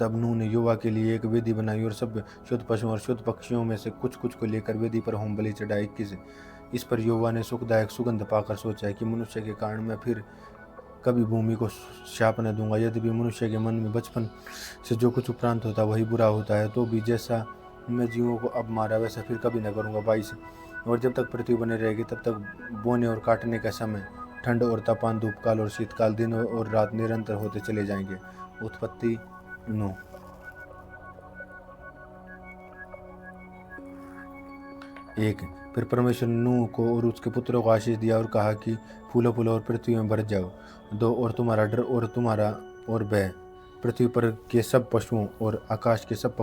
तब नूह ने यहोवा के लिए एक वेदी बनाई और सब शुद्ध पशुओं और शुद्ध पक्षियों में से कुछ कुछ को लेकर वेदी पर होम बलि चढ़ाई। 21 इस पर यहोवा ने सुखदायक सुगंध पाकर सोचा कि मनुष्य के कारण मैं फिर कभी भूमि को शाप न दूंगा। यद्यपि मनुष्य के मन में बचपन से जो कुछ उपरांत होता वही बुरा होता है, तो भी जैसा मैं जीवों को अब मारा वैसा फिर कभी न करूंगा। 22 और जब तक पृथ्वी बने रहेगी तब तक बोने और काटने का समय, ठंड और तूफान, धूपकाल और शीतकाल, दिन और रात निरंतर होते चले जाएंगे। उत्पत्ति 9। 1 फिर परमेश्वर ने नूह को और उसके पुत्रों को आशीष दिया और कहा कि फूलो फूलो और पृथ्वी में भर जाओ। 2 और तुम्हारा डर और भय पृथ्वी पर के सब पशुओं और आकाश के सब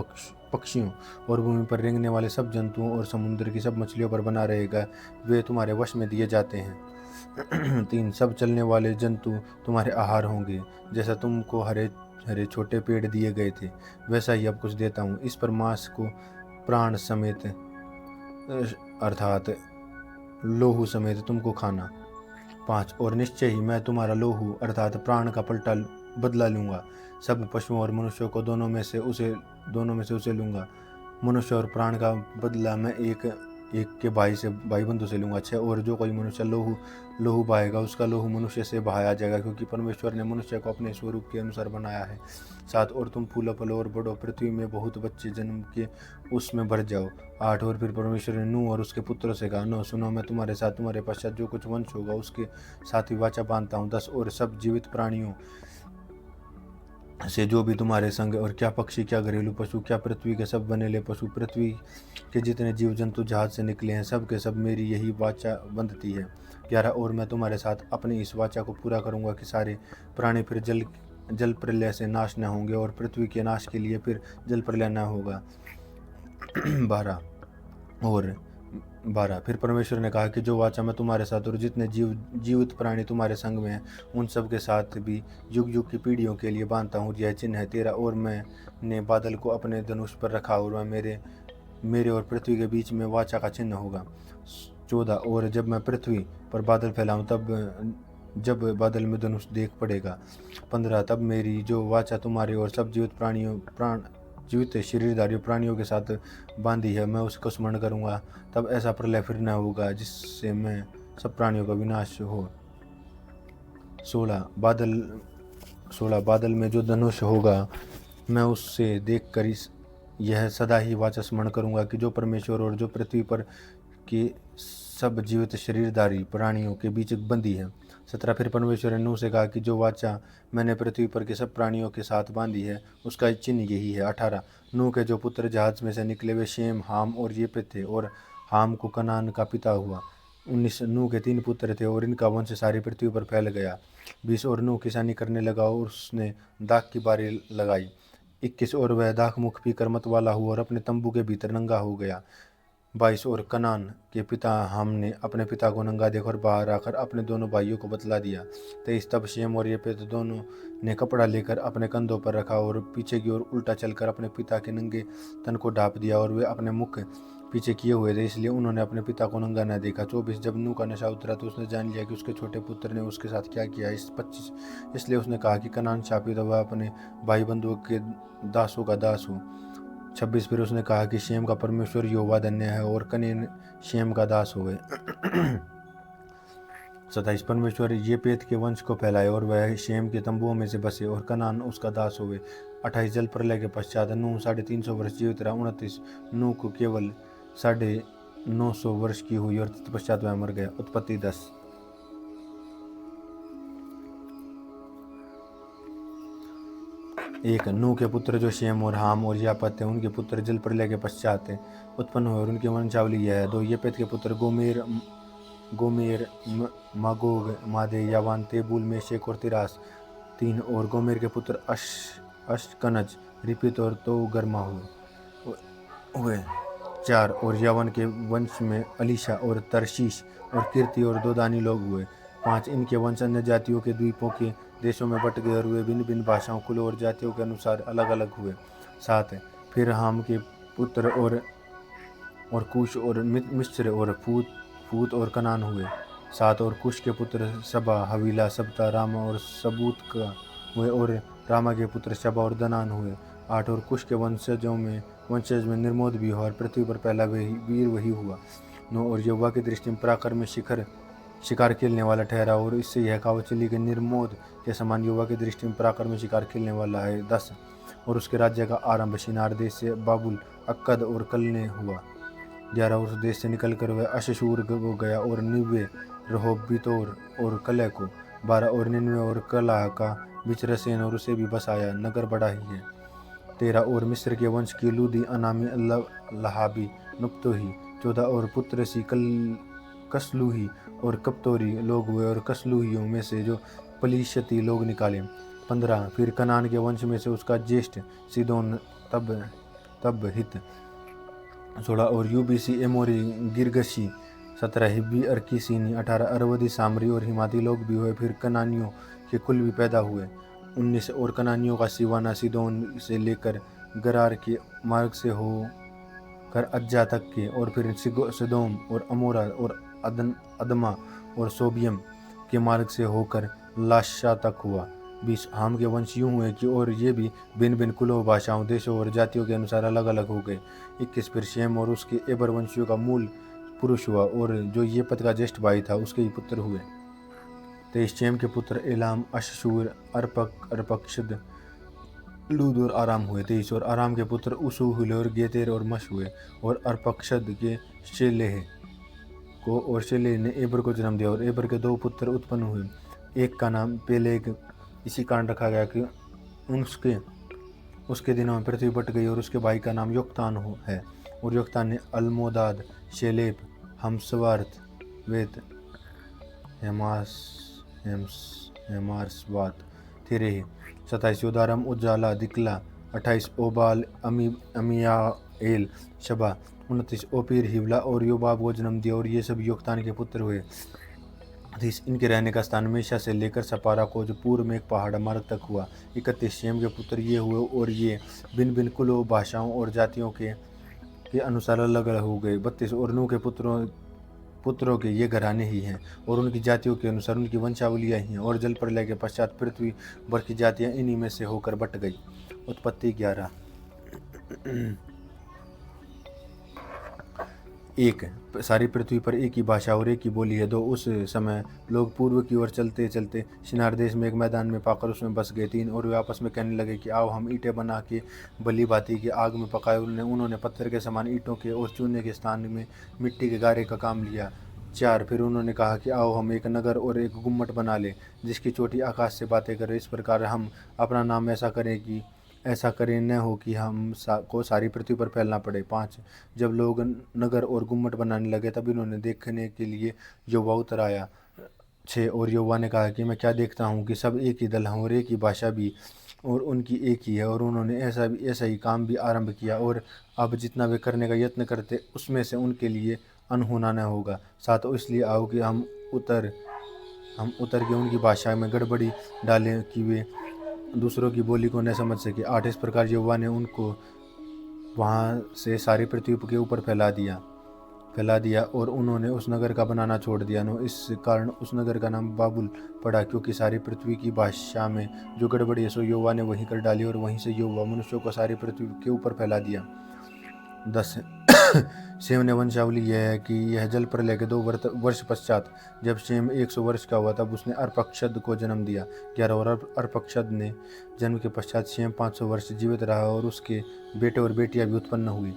पक्षियों और भूमि पर रेंगने वाले सब जंतुओं और समुद्र की सब मछलियों पर बना रहेगा, वे तुम्हारे वश में दिए जाते हैं। 3 सब चलने वाले जंतु तुम्हारे आहार होंगे। जैसा तुमको हरे हरे छोटे पेड़ दिए गए थे वैसा ही अब कुछ देता हूँ। इस पर मांस को प्राण समेत अर्थात लोहू समेत तुमको खाना। 5 और निश्चय ही मैं तुम्हारा लोहू अर्थात प्राण का पलटा बदला लूँगा। सब पशुओं और मनुष्यों को दोनों में से उसे लूँगा। मनुष्य और प्राण का बदला मैं एक के भाई बंधु से लूँगा। 6 और जो कोई मनुष्य लोहू बहाएगा उसका लोहू मनुष्य से बहाया जाएगा, क्योंकि परमेश्वर ने मनुष्य को अपने स्वरूप के अनुसार बनाया है। 7 और तुम फूलो फलो और बढ़ो, पृथ्वी में बहुत बच्चे जन्म के उसमें भर जाओ। 8 और फिर परमेश्वर ने नूह और उसके पुत्रों से कहा, 9 सुनो, मैं तुम्हारे साथ तुम्हारे पश्चात जो कुछ वंश होगा उसके साथ ही वाचा बांधता हूँ। 10 और सब जीवित प्राणियों से जो भी तुम्हारे संग, और क्या पक्षी, क्या घरेलू पशु, क्या पृथ्वी के सब बनेले पशु, पृथ्वी के जितने जीव जंतु जहाज से निकले हैं, सब के सब मेरी यही वाचा बंधती है। 11 और मैं तुम्हारे साथ अपनी इस वाचा को पूरा करूंगा कि सारे प्राणी फिर जल प्रलय से नाश न होंगे और पृथ्वी के नाश के लिए फिर जल प्रलय न होगा। 12 फिर परमेश्वर ने कहा कि जो वाचा मैं तुम्हारे साथ और जितने जीवित प्राणी तुम्हारे संग में हैं उन सब के साथ भी युग युग की पीढ़ियों के लिए बांधता हूँ, यह चिन्ह है तेरा। और मैंने बादल को अपने धनुष पर रखा और वह मेरे और पृथ्वी के बीच में वाचा का चिन्ह होगा। 14 और जब मैं पृथ्वी पर बादल फैलाऊँ जब बादल में धनुष देख पड़ेगा। 15 तब मेरी जो वाचा तुम्हारे और सब जीवित शरीरधारी प्राणियों के साथ बांधी है मैं उसको स्मरण करूंगा। तब ऐसा प्रलय फिर न होगा जिससे मैं सब प्राणियों का विनाश हो। 16 बादल में जो धनुष होगा मैं उससे देखकर यह सदा ही वाचा स्मरण करूंगा कि जो परमेश्वर और जो पृथ्वी पर के सब जीवित शरीरधारी प्राणियों के बीच बंधी है। 17 फिर परमेश्वर ने नूह से कहा कि जो वाचा मैंने पृथ्वी पर के सब प्राणियों के साथ बांधी है उसका चिन्ह यही है। 18 नूह के जो पुत्र जहाज में से निकले वे शेम, हाम और येपेत थे, और हाम को कनान का पिता हुआ। 19 नूह के 3 पुत्र थे और इनका वंश सारी पृथ्वी पर फैल गया। 20 और नूह किसानी करने लगा और उसने दाख की बारी लगाई। 21 और वह दाख मुख पीकर मत वाला हुआ और अपने तंबू के भीतर नंगा हो गया। 22 और कनान के पिता हाम ने अपने पिता को नंगा देखकर बाहर आकर अपने दोनों भाइयों को बतला दिया। 23 तब शेम और येपेत दोनों ने कपड़ा लेकर अपने कंधों पर रखा और पीछे की ओर उल्टा चलकर अपने पिता के नंगे तन को ढांप दिया और वे अपने मुख पीछे किए हुए थे, इसलिए उन्होंने अपने पिता को नंगा न देखा। 24 जब नूह का नशा उतरा तो उसने जान लिया कि उसके छोटे पुत्र ने उसके साथ क्या किया। 25 इसलिए उसने कहा कि कनान शापित वह अपने भाई बंधुओं के दासों का दास हो। 26 फिर उसने कहा कि शेम का परमेश्वर यहोवा धन्य है और कनान शेम का दास हुए। 27 परमेश्वर येपेत के वंश को फैलाए और वह शेम के तंबुओं में से बसे और कनान उसका दास हुए। 28 जल प्रलय के पश्चात नूह 350 वर्ष जीवित रहा। 29 नूह को केवल 950 वर्ष की हुई और तत्पश्चात वह मर गया। उत्पत्ति 10। एक नूह के पुत्र जो शेम और हाम और यापत थे, उनके पुत्र जल प्रलय के पश्चात उत्पन्न हुए और उनकी वंशावली यह है। 2 येपेत के पुत्र गोमेर मागोग मादे यावान तेबुल मेशेक और तिरास। 3 और गोमेर के पुत्र अश्कनज रिपित और तो गर्मा हुए। 4 और यावन के वंश में अलीशा और तरशीश और कीर्ति और दोदानी लोग हुए। 5 इनके वंश अन्य जातियों के द्वीपों के देशों में बट गए और वे भिन्न भिन्न भाषाओं, कुलों और जातियों के अनुसार अलग अलग हुए। 7 फिर हाम के पुत्र और कुश और मिस्र और फूत और कनान हुए। 7 और कुश के पुत्र सबा, हवीला, सबता, रामा और सबूत का हुए और रामा के पुत्र शबा और दनान हुए। 8 और कुश के वंशज में निर्मोद भी हुआ और पृथ्वी पर पहला वीर वही हुआ। 9 और यहोवा की दृष्टि में पराक्रम में शिकार खेलने वाला ठहरा और इससे यह कहावत चली कि निर्मोद के समान यहोवा की दृष्टि में पराक्रम में शिकार खेलने वाला है। 10 और उसके राज्य का आरंभ शिनार देश से बाबुल, अक्कद और कलने हुआ। 11 उस देश से निकलकर वह अशशूर को गया और निव्वे, रहोबितोर और कलह को। 12 और निन्वे और कलाह का बीच रसेन और उसे भी बसाया, नगर बड़ा ही है। 13 और मिस्र के वंश की लूदी, अनामी, लहाबी, नुप्तोही। 14 और पुत्र सी कसलूही और कप्तोरी लोग हुए और कसलूहियों में से जो पलिशती लोग निकाले। 15 फिर कनान के वंश में से उसका ज्येष्ठ सीदोन तब हित। 16 और यूबीसी, एमोरी, गिरगशी। 17 हिब्बी, अर्कीसीनी। 18 अरवदी, सामरी और हिमाती लोग भी हुए। फिर कनानियों के कुल भी पैदा हुए। 19 और कनानियों का सिवाना सीदोन से लेकर गरार के मार्ग से हो कर अज्जा तक के और फिर सदोम और अमोरा और अदमा और सोबियम के मार्ग से होकर लाशा तक हुआ। 20 हाम के वंश यूं हुए कि और ये भी भिन्न भिन्न कुलों, भाषाओं, देशों और जातियों के अनुसार अलग अलग हो गए। 21 फिर शेम और उसके एबर वंशियों का मूल पुरुष हुआ और जो येपत का ज्येष्ठ भाई था उसके ही पुत्र हुए। 23 शेम के पुत्र एलाम, अशशूर, अर्पक्षद, लूद और आराम हुए। 23 और आराम के पुत्र उसू, हुले और गेतेर और मश हुए और अर्पक्षद के शेलेह को और शेलेह ने एबर को जन्म दिया और एबर के 2 पुत्र उत्पन्न हुए। एक का नाम पेलेग इसी कारण रखा गया कि उसके दिनों में पृथ्वी बट गई और उसके भाई का नाम योक्तान है और योक्तान ने अल्मोदाद, शेलेप, हमसवार्थ, वेत, हेमार्सवात, थिरेह। 27 योदारम, उज्जाला, दिकला। 28 ओबाल, अमियाएल, शबा। 29 ओपीर, हिवला और योबाब को जन्म दिया और ये सब योक्तान के पुत्र हुए। 30 इनके रहने का स्थान मेशा से लेकर सपारा को जो पूर्व में एक पहाड़ मार्ग तक हुआ। 31 शेम के पुत्र ये हुए और ये भिन्न भिन्न कुलों, भाषाओं और जातियों के अनुसार अलग अलग हो गए। 32 और नूह के पुत्रों के ये घराने ही हैं और उनकी जातियों के अनुसार उनकी वंशावलियाँ ही हैं और जल प्रलय के पश्चात पृथ्वी भर की जातियाँ इन्हीं में से होकर बट गई। उत्पत्ति 11। एक सारी पृथ्वी पर एक ही भाषा और एक ही बोली है। 2 उस समय लोग पूर्व की ओर चलते चलते शिनार देश में एक मैदान में पाकर उसमें बस गए। 3 और वे आपस में कहने लगे कि आओ हम ईंटें बना के बलि भांति की आग में पकाए। उन्होंने पत्थर के समान ईंटों के और चूने के स्थान में मिट्टी के गारे का काम लिया। 4 फिर उन्होंने कहा कि आओ हम एक नगर और एक गुम्मट बना लें जिसकी चोटी आकाश से बातें करे। इस प्रकार हम अपना नाम ऐसा करें कि ऐसा करें न हो कि को सारी पृथ्वी पर फैलना पड़े। 5 जब लोग नगर और गुम्मट बनाने लगे तब इन्होंने देखने के लिए यहोवा उतर आया। 6 और यहोवा ने कहा कि मैं क्या देखता हूँ कि सब एक ही दल हैं और एक ही भाषा भी और उनकी एक ही है, और उन्होंने ऐसा ही काम भी आरंभ किया, और अब जितना वे करने का यत्न करते उसमें से उनके लिए अनहोना न होगा। 7 इसलिए आओ कि हम उतर के उनकी भाषा में गड़बड़ी डालें कि वे दूसरों की बोली को न समझ सके। 8 इस प्रकार यहोवा ने उनको वहाँ से सारी पृथ्वी के ऊपर फैला दिया और उन्होंने उस नगर का बनाना छोड़ दिया। 9 इस कारण उस नगर का नाम बाबुल पड़ा, क्योंकि सारी पृथ्वी की भाषा में जो गड़बड़ी है सो यहोवा ने वहीं कर डाली, और वहीं से यहोवा मनुष्यों को सारी पृथ्वी के ऊपर फैला दिया। 10 शेम ने वंशावली यह है कि यह जल प्रलय के 2 वर्ष पश्चात जब शेम 100 वर्ष का हुआ तब उसने अर्पक्षद को जन्म दिया। 11 और अर्पक्षद ने जन्म के पश्चात शेम 500 वर्ष जीवित रहा और उसके बेटे और बेटियां भी उत्पन्न हुई।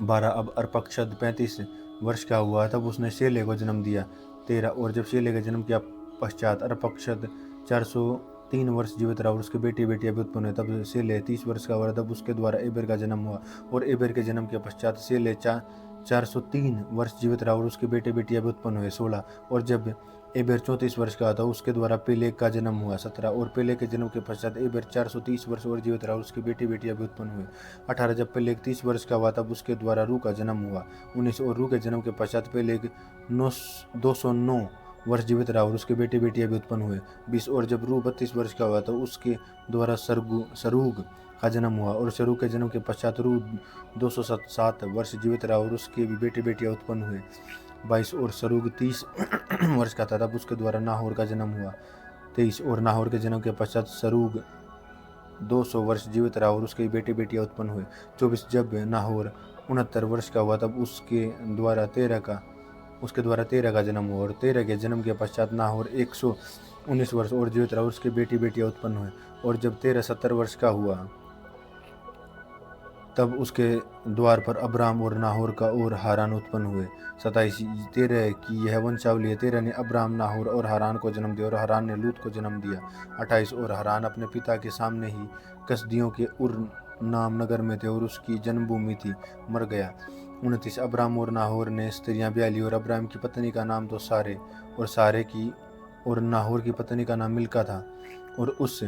12 अब अर्पक्षद 35 वर्ष का हुआ तब उसने शेले को जन्म दिया। 13 और जब शेले के जन्म के पश्चात अर्पक्षद 403 वर्ष जीवित रहा और उसके बेटी बेटियां भी उत्पन्न हुई। तब शेले 30 वर्ष का हुआ तब उसके द्वारा एबेर का जन्म हुआ, और एबेर के जन्म के पश्चात शेले 403 वर्ष जीवित रहा और उसके बेटे बेटियां भी उत्पन्न हुए। 16 और जब एबेर 34 वर्ष का था उसके द्वारा पेलेग का जन्म हुआ। 17 और पेलेग के जन्म के पश्चात एबेर 430 वर्ष और जीवित रहा और उसके बेटी बेटियां भी उत्पन्न हुए। 18 जब पेलेग 30 वर्ष का हुआ तब उसके द्वारा रू का जन्म हुआ। 19 और रू के जन्म के पश्चात पेलेग 209 वर्ष जीवित रहा और उसके बेटे बेटियां भी उत्पन्न हुए। 20 और जब रू 32 वर्ष का हुआ तो उसके द्वारा सरूग का जन्म हुआ, और सरूग के जन्म के पश्चात रू 207 वर्ष जीवित रहा और उसके भी बेटे बेटियां उत्पन्न हुए। 22 और सरूग 30 वर्ष का था तब उसके द्वारा नाहोर का जन्म हुआ। 23 और नाहोर के जन्म के पश्चात सरूग 200 वर्ष जीवित रहा और उसके बेटे बेटियां उत्पन्न हुए। 24 जब नाहोर 69 वर्ष का हुआ तब उसके द्वारा 13 का जन्म हुआ, और 13 के जन्म के पश्चात नाहोर 119 वर्ष और जीवित रहा और उसके बेटी बेटियां उत्पन्न हुए। और जब 13 70 वर्ष का हुआ तब उसके द्वार पर अब्राम और नाहोर का और हारान उत्पन्न हुए। 27 13 की यह वंशावली है। 13 ने अब्राम नाहोर और हारान को जन्म दिया, और हारान ने लूत को जन्म दिया। 28 और हारान अपने पिता के सामने ही कसदियों के उर नाम नगर में थे और उसकी जन्मभूमि थी, मर गया। 29 अब्राम और नाहोर ने स्त्रियां ब्याह ली, और अब्राम की पत्नी का नाम तो सारे और नाहोर की पत्नी का नाम मिल्का था, और उस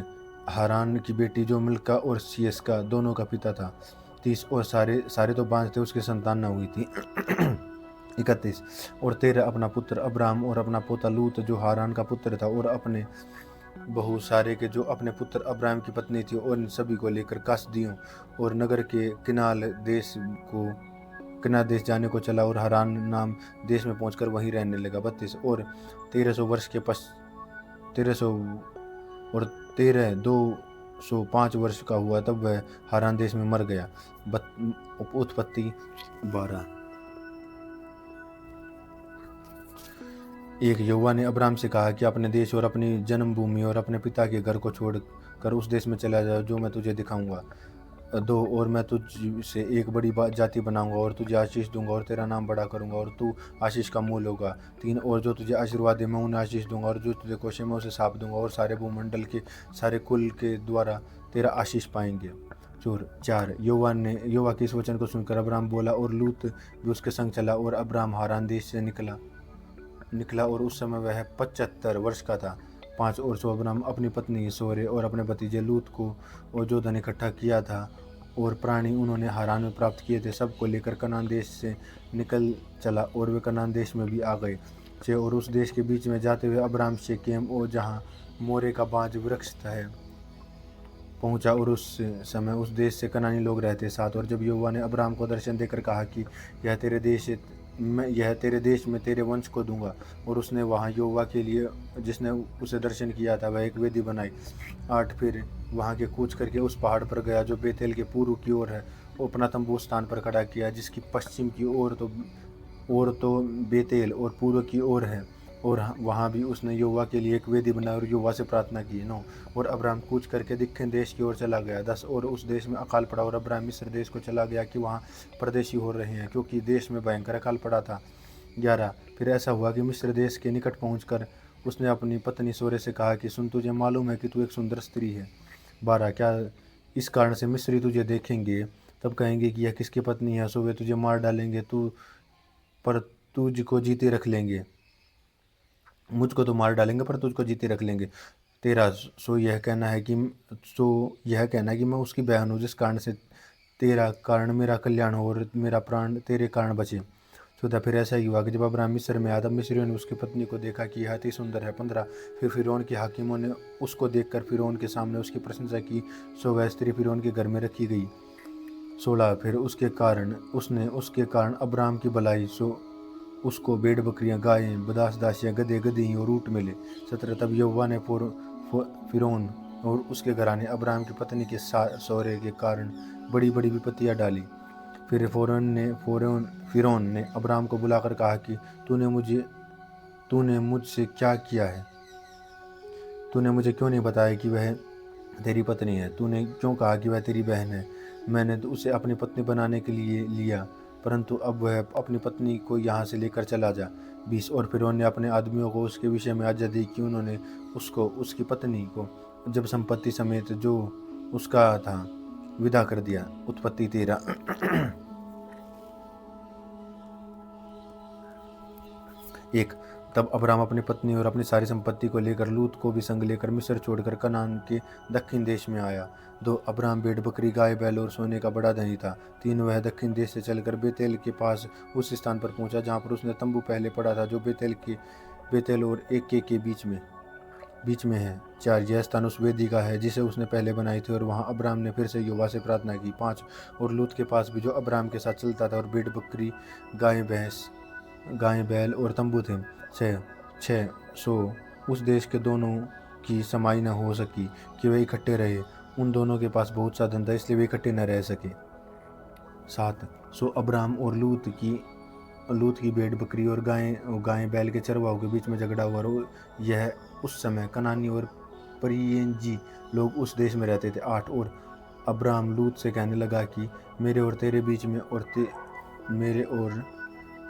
हारान की बेटी जो मिल्का और सियस्का दोनों का पिता था। 30 और सारे तो बांझ थे, उसकी संतान न हुई थी। 31 और 13 अपना पुत्र अब्राम और अपना पोता लूत जो हारान का पुत्र था, और अपने बहु सारे के जो अपने पुत्र अब्राम की पत्नी थी, और इन सभी को लेकर कसदियों और नगर के किनाल देश जाने को चला, और हारान नाम देश में पहुंचकर वहीं रहने लगा। 32 और 205 वर्ष का हुआ तब वह हारान देश में मर गया। उत्पत्ति 12। एक यहोवा ने अब्राम से कहा कि अपने देश और अपनी जन्मभूमि और अपने पिता के घर को छोड़कर उस देश में चला जाओ जो मैं तुझे दिखाऊंगा। 2 और मैं तुझसे एक बड़ी जाति बनाऊंगा और तुझे आशीष दूंगा और तेरा नाम बड़ा करूंगा और तू आशीष का मूल होगा। 3 और जो तुझे आशीर्वाद दे मैं उन्हें आशीष दूंगा, और जो तुझे कोशे में उसे साप दूंगा, और सारे भूमंडल के सारे कुल के द्वारा तेरा आशीष पाएंगे। 4 यहोवा के इस वचन को सुनकर अब्राम बोला, और लूत भी उसके संग चला, और अब्राम हारान देश से निकला और उस समय वह 75 वर्ष का था। 5 और सो अब्राम अपनी पत्नी सोरे और अपने भतीजे लूत को और जो धन इकट्ठा किया था और प्राणी उन्होंने हारान में प्राप्त किए थे सबको लेकर कनान देश से निकल चला, और वे कनान देश में भी आ गए। 6 और उस देश के बीच में जाते हुए अब्राम शेकेम और जहाँ मोरे का बांज वृक्ष है पहुंचा, और उस समय उस देश से कनानी लोग रहते। 7 और जब यहोवा ने अब्राम को दर्शन देकर कहा कि यह तेरे देश में तेरे वंश को दूंगा, और उसने वहाँ यहोवा के लिए जिसने उसे दर्शन किया था वह एक वेदी बनाई। 8 फिर वहाँ के कूच करके उस पहाड़ पर गया जो बेतेल के पूर्व की ओर है, वो अपना तंबू स्थान पर खड़ा किया जिसकी पश्चिम की ओर तो बेतेल और पूर्व की ओर है, और वहाँ भी उसने यहोवा के लिए एक वेदी बनाई और यहोवा से प्रार्थना की। 9 और अब्राम कूच करके दक्षिण देश की ओर चला गया। 10 और उस देश में अकाल पड़ा, और अब्राम मिस्र देश को चला गया कि वहाँ परदेशी हो रहे हैं, क्योंकि देश में भयंकर अकाल पड़ा था। 11 फिर ऐसा हुआ कि मिस्र देश के निकट पहुँचकर उसने अपनी पत्नी सोरे से कहा कि सुन, तुझे मालूम है कि तू एक सुंदर स्त्री है। 12 क्या इस कारण से मिस्री तुझे देखेंगे तब कहेंगे कि यह किसकी पत्नी है, सो वे तुझे मार डालेंगे, पर तुझको जीते रख लेंगे। मुझको तो मार डालेंगे पर तुझको जीते रख लेंगे। तेरा सो यह कहना है कि मैं उसकी बहन हूँ, जिस कारण से तेरा कारण मेरा कल्याण हो और मेरा प्राण तेरे कारण बचे। 14 फिर ऐसा ही हुआ कि जब अब्राहम मिस्र में आया तब मिस्रियों ने उसकी पत्नी को देखा कि यह अति सुंदर है। 15 फिर फिरौन के हाकिमों ने उसको देखकर फिरौन के सामने उसकी प्रशंसा की, सो वह स्त्री फिरौन के घर में रखी गई। 16 फिर उसके कारण अब्राहम की भलाई, सो उसको भेड़ बकरियां, गायें, दास दासियां, गधे गधी और ऊँट मिले। 17 तब यहोवा ने फिरौन और उसके घराने अब्राहम की पत्नी के सौरे के कारण बड़ी बड़ी विपत्तियां डाली। फिर फिरौन ने अब्राहम को बुलाकर कहा कि तूने मुझसे क्या किया है? तूने मुझे क्यों नहीं बताया कि वह तेरी पत्नी है? तूने क्यों कहा कि वह तेरी बहन है? मैंने तो उसे अपनी पत्नी बनाने के लिए लिया, परंतु अब वह अपनी पत्नी को यहाँ से लेकर चला जा। 20 और फिरौन ने अपने आदमियों को उसके विषय में आज्ञा दी कि उन्होंने उसको उसकी पत्नी को जब संपत्ति समेत जो उसका था विदा कर दिया। उत्पत्ति 13 1 तब अब्राहम अपनी पत्नी और अपनी सारी संपत्ति को लेकर लूत को भी संग लेकर मिस्र छोड़कर कनान के दक्षिण देश में आया। 2 अब्राहम भेड़ बकरी, गाय बैल और सोने का बड़ा धनी था। 3 वह दक्षिण देश से चलकर बेतेल के पास उस स्थान पर पहुंचा जहां पर उसने तंबू पहले पड़ा था, जो बेतेल और एक के बीच में है। 4 यह स्थान उस वेदी का है जिसे उसने पहले बनाई थी, और वहां अब्राहम ने फिर से यहोवा से प्रार्थना की। 5 और लूत के पास भी जो अब्राहम के साथ चलता था, और भेड़ बकरी, गाय बैल और तंबू थे। 6 सो उस देश के दोनों की समाई न हो सकी कि वे इकट्ठे रहे। उन दोनों के पास बहुत सा धन था, इसलिए वे इकट्ठे न रह सके। 7 सो अब्राहम और लूत की भेड़ बकरी और गाय बैल के चरवाहों के बीच में झगड़ा हुआ, और यह उस समय कनानी और परियेंजी लोग उस देश में रहते थे। 8 और अब्राहम लूत से कहने लगा कि मेरे और तेरे बीच में मेरे और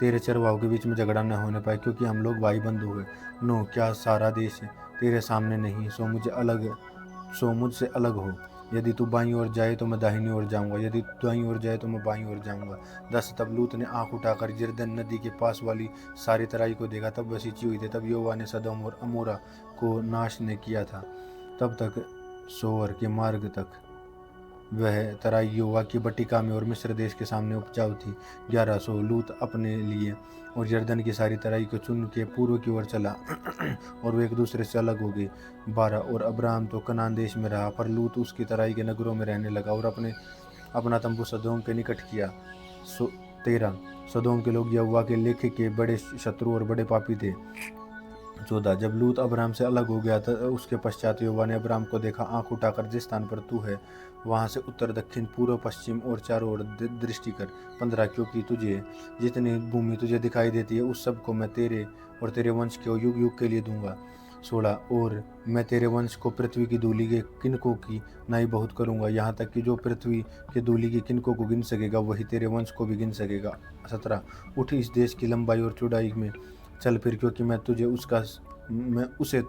तेरे चरवाहों के बीच में झगड़ा न होने पाए, क्योंकि हम लोग भाई बंधु हुए। 9 क्या सारा देश तेरे सामने नहीं? सो मुझसे अलग हो। यदि तू बाईं ओर जाए तो मैं दाहिनी ओर जाऊंगा, यदि तू दाईं ओर जाए तो मैं बाईं ओर जाऊंगा। 10 तब लूत ने आंख उठाकर यरदन नदी के पास वाली सारी तराई को देखा, तब वह सिंची हुई थी। तब यहोवा ने सदोम और अमोरा को नाश ने किया था। तब तक सोअर के मार्ग तक वह तराई यहोवा की बटिका में और मिस्र देश के सामने उपजाऊ थी। 11 सो लूत अपने लिए और यरदन की सारी तराई को चुन के पूर्व की ओर चला और वे एक दूसरे से अलग हो गए। 12 और अब्राहम तो कनान देश में रहा, पर लूत उसकी तराई के नगरों में रहने लगा और अपना तंबू सदोम के निकट किया। 13 सदोम के लोग यहोवा के लेखे के बड़े शत्रु और बड़े पापी थे। 14 जब लूत अब्राहम से अलग हो गया था, उसके पश्चात यहोवा ने अब्राहम को देखा, आंख उठाकर जिस स्थान पर तू है वहां से उत्तर दक्षिण पूर्व पश्चिम और चारों ओर दृष्टि कर। 15 क्योंकि तुझे जितनी भूमि तुझे दिखाई देती है उस सब को मैं तेरे और तेरे वंश के युग युग के लिए दूंगा। 16 और मैं तेरे वंश को पृथ्वी की धूलि के किनको की नाई बहुत करूंगा, यहाँ तक कि जो पृथ्वी के धूलि के किनको को गिन सकेगा वही तेरे वंश को भी गिन सकेगा। 17 उठ इस देश की लंबाई और चौड़ाई में चल फिर, क्योंकि मैं उसे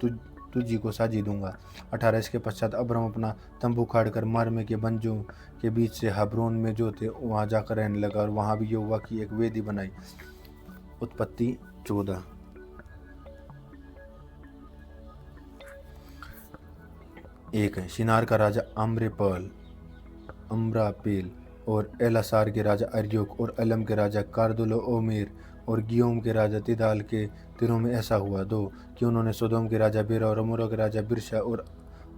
तुझी को साझी दूंगा। 18 इसके पश्चात अब्राहम अपना तंबू खाड़कर मार्मे के बंजों के बीच से हब्रोन में जो थे वहां जाकर रहने लगा, और वहां भी यहोवा की एक वेदी बनाई। उत्पत्ति 14 1 शिनार का राजा अम्रापेल और एलासार के राजा अर्योक और अलम के राजा कार्दोलोमेर और गियोम के राजा तिदाल के दिनों में ऐसा हुआ। 2 कि उन्होंने सोदोम के राजा बेरा और अमोरा के राजा बिरशा और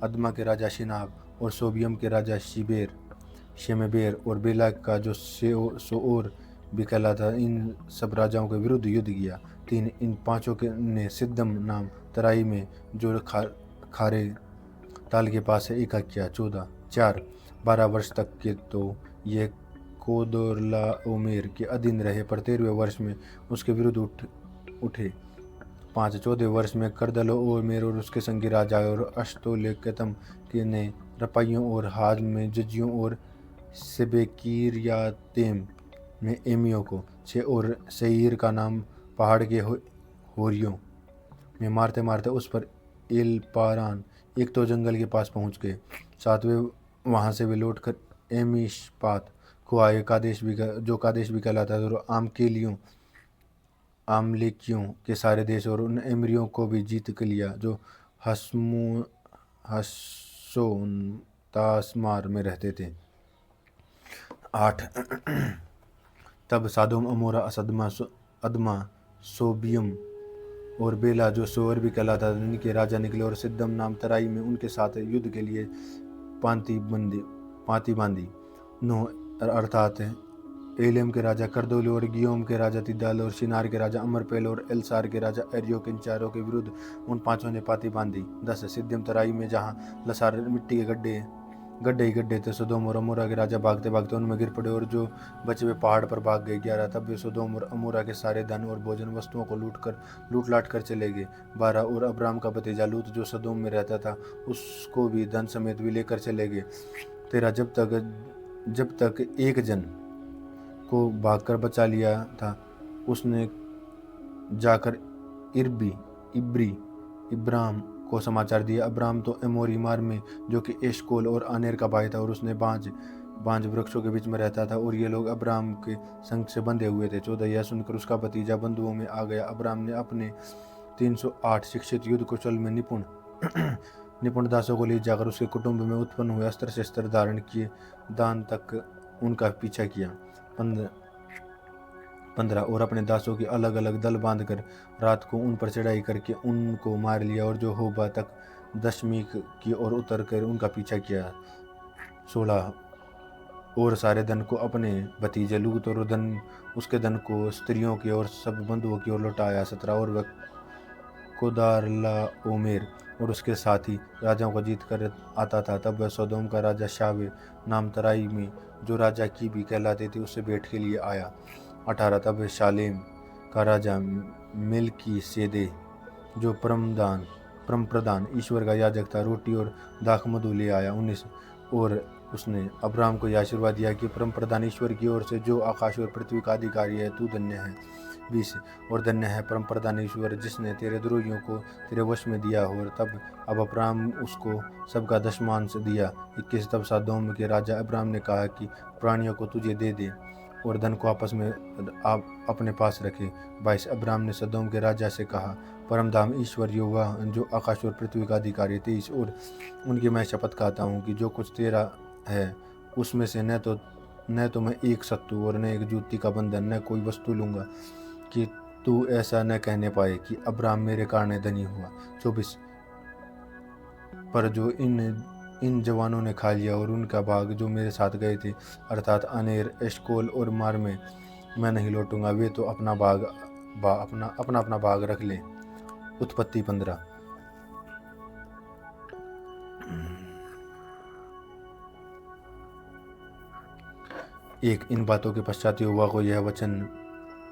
अदमा के राजा शिनाब और सोबियम के राजा शेमेबेर और बेला का जो सोओर भी कहलाता, इन सब राजाओं के विरुद्ध युद्ध किया। 3 इन पांचों ने सिद्दम नाम तराई में जो खारे ताल के पास है एका किया। 4 12 वर्ष तक के तो ये कोदोर्लाओमेर के अधीन रहे, पर 13वें वर्ष में उसके विरुद्ध उठे। 5 14वें वर्ष में कर्दलोओमेर और उसके संगी राजा आए, और अश्तोलेकेतम के ने रपाइयों और हाज में जजियों और सेबेकिर्यातेम में एमियों को। 6 और सेईर का नाम पहाड़ के होरियों में मारते मारते उस पर एल पारान एक तो जंगल के पास पहुंच गए। 7वें वहाँ से वे लौटकर एमीशपात को आए, जो कादेश भी कहलाता है, और आमलेकियों के सारे देश और उन एमरियों को भी जीत के लिया जो हसोन तासमार में रहते थे। 8 तब सादोम, अमोरा, अदमा, सोबियम और बेला, जो सोअर भी कहलाता था, इनके राजा निकले और सिद्दम नाम तराई में उनके साथ युद्ध के लिए पांति बांधी। 9 अर्थात एलेम के राजा करदोल और गियोम के राजा तिदाल और शिनार के राजा अमरपेल और एलसार के राजा एरियो के इन चारों के विरुद्ध उन पांचों ने पाती बांधी। 10 सिद्दम तराई में जहाँ लसार मिट्टी के गड्ढे ही गड्ढे थे, सोदोम और अमोरा के राजा भागते भागते उनमें गिर पड़े और जो बचे हुए पहाड़ पर भाग गए। 11 तब वे सोदोम और अमोरा के सारे धन और भोजन वस्तुओं को लूट लाट कर चले गए। 12 और अब्राम का भतीजा लूत जो सदोम में रहता था, उसको भी धन समेत भी लेकर चले गए। 13 जब तक एक जन को भागकर बचा लिया था, उसने जाकर इब्राम को समाचार दिया। अब्राम तो एमोरी मार में, जो कि एशकोल और आनेर का भाई था, और उसने बांज वृक्षों के बीच में रहता था, और ये लोग अब्राम के संग से बंधे हुए थे। 14 यह सुनकर उसका भतीजा बंधुओं में आ गया। अब्राम ने अपने 308 शिक्षित युद्ध कुशल में निपुण दासों को ले जाकर उसके कुटुंब में उत्पन्न हुए अस्त्र शस्त्र धारण किए दान तक उनका पीछा किया। 15 और अपने दासों की अलग अलग दल बांधकर रात को उन पर चढ़ाई करके उनको मार लिया, और जो होबा तक दशमीक की ओर उतर कर उनका पीछा किया। 16 और सारे धन को अपने भतीजे लूत और उसके धन को स्त्रियों की और सब बंधुओं की ओर लौटाया। 17 और वह कोदारलाओमेर और उसके साथी राजाओं को जीत कर आता था। तब वह सोदोम का राजा शावे नाम तराई में, जो राजा की भी कहलाते थे, उससे भेंट के लिए आया। 18 तब शालेम का राजा मिल्की सेदे, जो परम प्रधान ईश्वर का याजक था, रोटी और दाख मधु ले आया। 19 और उसने अब्राम को यह आशीर्वाद दिया कि परम प्रधान ईश्वर की ओर से, जो आकाश और पृथ्वी का अधिकारी है, तू धन्य है। 20 और धन्य है परम प्रधान ईश्वर, जिसने तेरे द्रोहियों को तेरे वश में दिया। और तब अब अब्राम उसको सबका दशमांश दिया। 21 तब सदोम के राजा अब्राम ने कहा कि प्राणियों को तुझे दे दे और धन को आपस में आप अपने पास रखे। 22 अब्राम ने सदोम के राजा से कहा, परमधाम ईश्वर यहोवा, जो आकाश और पृथ्वी का अधिकारी। 23 और उनकी मैं शपथ खाता हूँ कि जो कुछ तेरा है उसमें से न तो मैं एक सत्तू और न एक जूती का बंधन, न कोई वस्तु लूँगा, कि तू ऐसा न कहने पाए कि अब्राम मेरे कारण धनी हुआ। 24 पर जो इन जवानों ने खा लिया और उनका भाग जो मेरे साथ गए थे, अर्थात अनेर, एशकोल और मार में मैं नहीं लौटूंगा, वे तो अपना भाग रख लें। उत्पत्ति 15 1 इन बातों के पश्चात यहोवा को यह वचन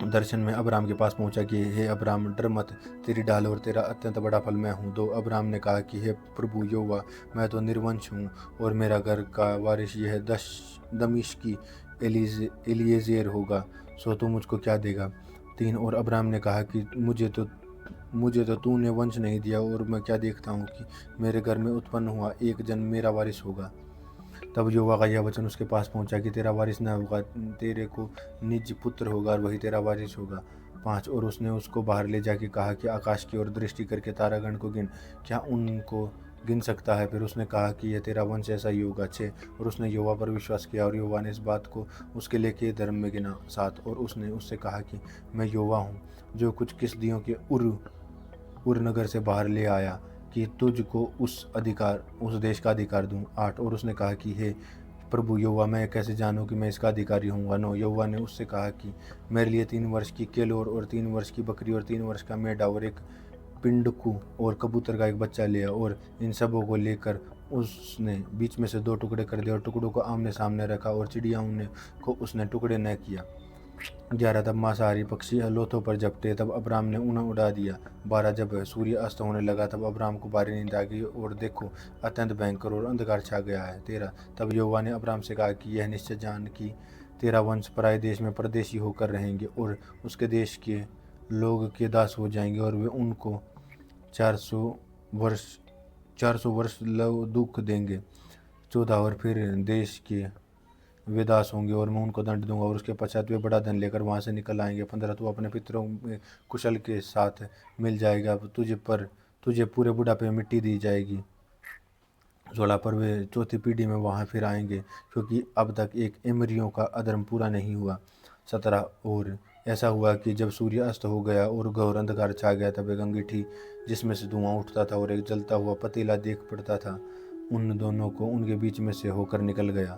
दर्शन में अब्राम के पास पहुंचा कि हे अब्राम, डर मत, तेरी ढाल और तेरा अत्यंत बड़ा फल मैं हूँ। 2 अब्राम ने कहा कि हे प्रभु यहोवा, मैं तो निर्वंश हूँ और मेरा घर का वारिस यह दमिश्की एलिएजेर होगा, सो तू मुझको क्या देगा। 3 और अब्राम ने कहा कि मुझे तो तूने वंश नहीं दिया, और मैं क्या देखता हूँ कि मेरे घर में उत्पन्न हुआ एक जन मेरा वारिस होगा। तब यहोवा का यह वचन उसके पास पहुंचा कि तेरा वारिस न होगा, तेरे को निज पुत्र होगा और वही तेरा वारिस होगा। 5 और उसने उसको बाहर ले जाके कहा कि आकाश की ओर दृष्टि करके तारागण को गिन, क्या उनको गिन सकता है। फिर उसने कहा कि यह तेरा वंश ऐसा ही होगा। 6 और उसने यहोवा पर विश्वास किया और यहोवा ने इस बात को उसके लेके धर्म में गिना। 7 और उसने उससे कहा कि मैं यहोवा हूँ, जो कुछ किसदियों के उर नगर से बाहर ले आया, कि तुझको उस देश का अधिकार दूं। 8 और उसने कहा कि हे प्रभु यहोवा, मैं कैसे जानूं कि मैं इसका अधिकारी हूँ। 9 यहोवा ने उससे कहा कि मेरे लिए 3 वर्ष की केलोर और 3 वर्ष की बकरी और 3 वर्ष का मेढ़ा और एक पिंडकू और कबूतर का एक बच्चा लिया, और इन सबों को लेकर उसने बीच में से 2 टुकड़े कर दिए और टुकड़ों को आमने सामने रखा, और चिड़ियाओं को उसने टुकड़े न किया। 11 तब मांसाहारी पक्षी लोथों पर झपटे, तब अब्राम ने उन्हें उड़ा दिया। 12 जब सूर्य अस्त होने लगा, तब अब्राम को भारी नींद आ गई, और देखो अत्यंत भयंकर और अंधकार छा गया है। 13 तब यहोवा ने अब्राम से कहा कि यह निश्चय जान कि तेरा वंश पराए देश में परदेशी होकर रहेंगे, और उसके देश के लोग के दास हो जाएंगे, और वे उनको 400 वर्ष दुख देंगे। 14 और फिर देश के वे दास होंगे और मैं उनको दंड दूंगा और उसके पश्चात वे बड़ा धन लेकर वहाँ से निकल आएंगे। 15 तू अपने पितरों में कुशल के साथ मिल जाएगा, तुझे पूरे बुढ़ापे में मिट्टी दी जाएगी। 16 पर वे चौथी पीढ़ी में वहाँ फिर आएंगे, क्योंकि अब तक एक एमरियों का अधर्म पूरा नहीं हुआ। 17 और ऐसा हुआ कि जब सूर्य अस्त हो गया और घोर अंधकार छा गया, तब एक अंगीठी जिसमें से धुआं उठता था और एक जलता हुआ पतीला देख पड़ता था, उन दोनों को उनके बीच में से होकर निकल गया।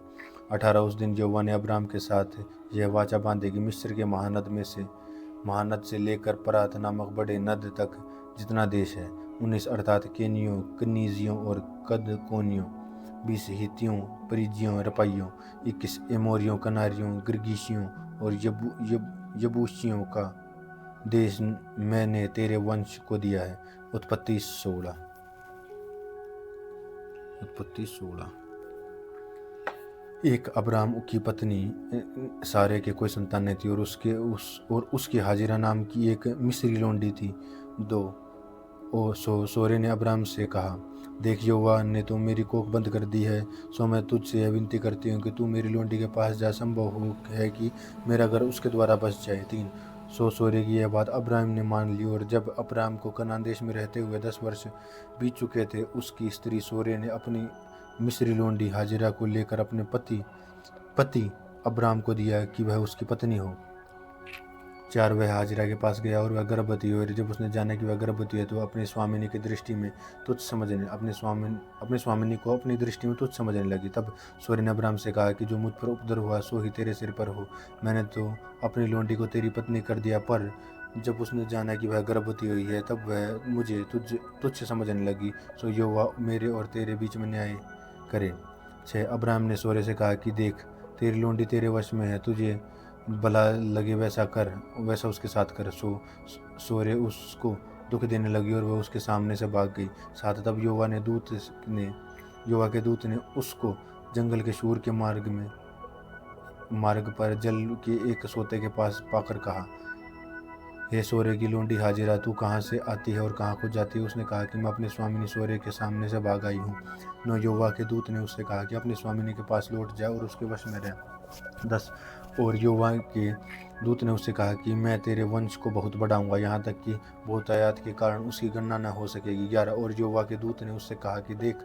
18 उस दिन यहोवा ने अब्राम के साथ यह वाचा बांधी कि मिस्र के महानद से लेकर परात नामक बड़े नद तक जितना देश है, 19 अर्थात केनियों, कनीजियों और कदकोनियों, 20 हित्तियों, परिज्जियों, रपाइयों, 21 एमोरियों, कनारियों, गिर्गिशियों और यबूसियों का देश मैंने तेरे वंश को दिया है। उत्पत्ति 16। एक अब्राम की पत्नी सारे के कोई संतान नहीं थी और उसकी हाजिरा नाम की एक मिस्री लोंडी थी। 2 सोरे ने अब्राम से कहा, देख यहोवा ने तो मेरी कोख बंद कर दी है, सो मैं तुझसे यह विनती करती हूँ कि तू मेरी लोंडी के पास जा, संभव हो है कि मेरा घर उसके द्वारा बस जाए। 3 सोरे की यह बात अब्राम ने मान ली और जब अब्राम को कनान देश में रहते हुए 10 वर्ष बीत चुके थे, उसकी स्त्री सोरे ने अपनी मिस्री लोंडी हाजिरा को लेकर अपने पति अब्राम को दिया कि वह उसकी पत्नी हो। 4 वह हाजिरा के पास गया और वह गर्भवती हुई। जब उसने जाना कि वह गर्भवती है, तो अपनी स्वामिनी की दृष्टि में तुच्छ समझने अपनी स्वामिनी को अपनी दृष्टि में तुच्छ समझने लगी। तब सोरे ने अब्राम से कहा कि जो मुझ पर उपद्रव हुआ सो ही तेरे सिर पर हो। मैंने तो अपनी लोंडी को तेरी पत्नी कर दिया, पर जब उसने जाना कि वह गर्भवती हुई है, तब वह मुझे तुच्छ समझने लगी। सो यहोवा मेरे और तेरे बीच में न्याय करे। 6 अब्राम ने सोरे से कहा कि देख, तेरी लोंडी तेरे वश में है, तुझे भला लगे वैसा उसके साथ कर। सोरे उसको दुख देने लगी और वह उसके सामने से भाग गई। 7 तब यहोवा के दूत ने उसको जंगल के शूर के मार्ग पर जल के एक सोते के पास पाकर कहा, हे सोरे की लोंडी हाजिरा, तू कहाँ से आती है और कहाँ को जाती है? उसने कहा कि मैं अपने स्वामिनी सोरे के सामने से भाग आई हूँ। 9 यहोवा के दूत ने उससे कहा कि अपनी स्वामिनी के पास लौट जा और उसके वश में रह। 10 और यहोवा के दूत ने उससे कहा कि मैं तेरे वंश को बहुत बढ़ाऊंगा, यहाँ तक कि बहुतायत के कारण उसकी गणना न हो सकेगी। 11 और यहोवा के दूत ने उससे कहा कि देख,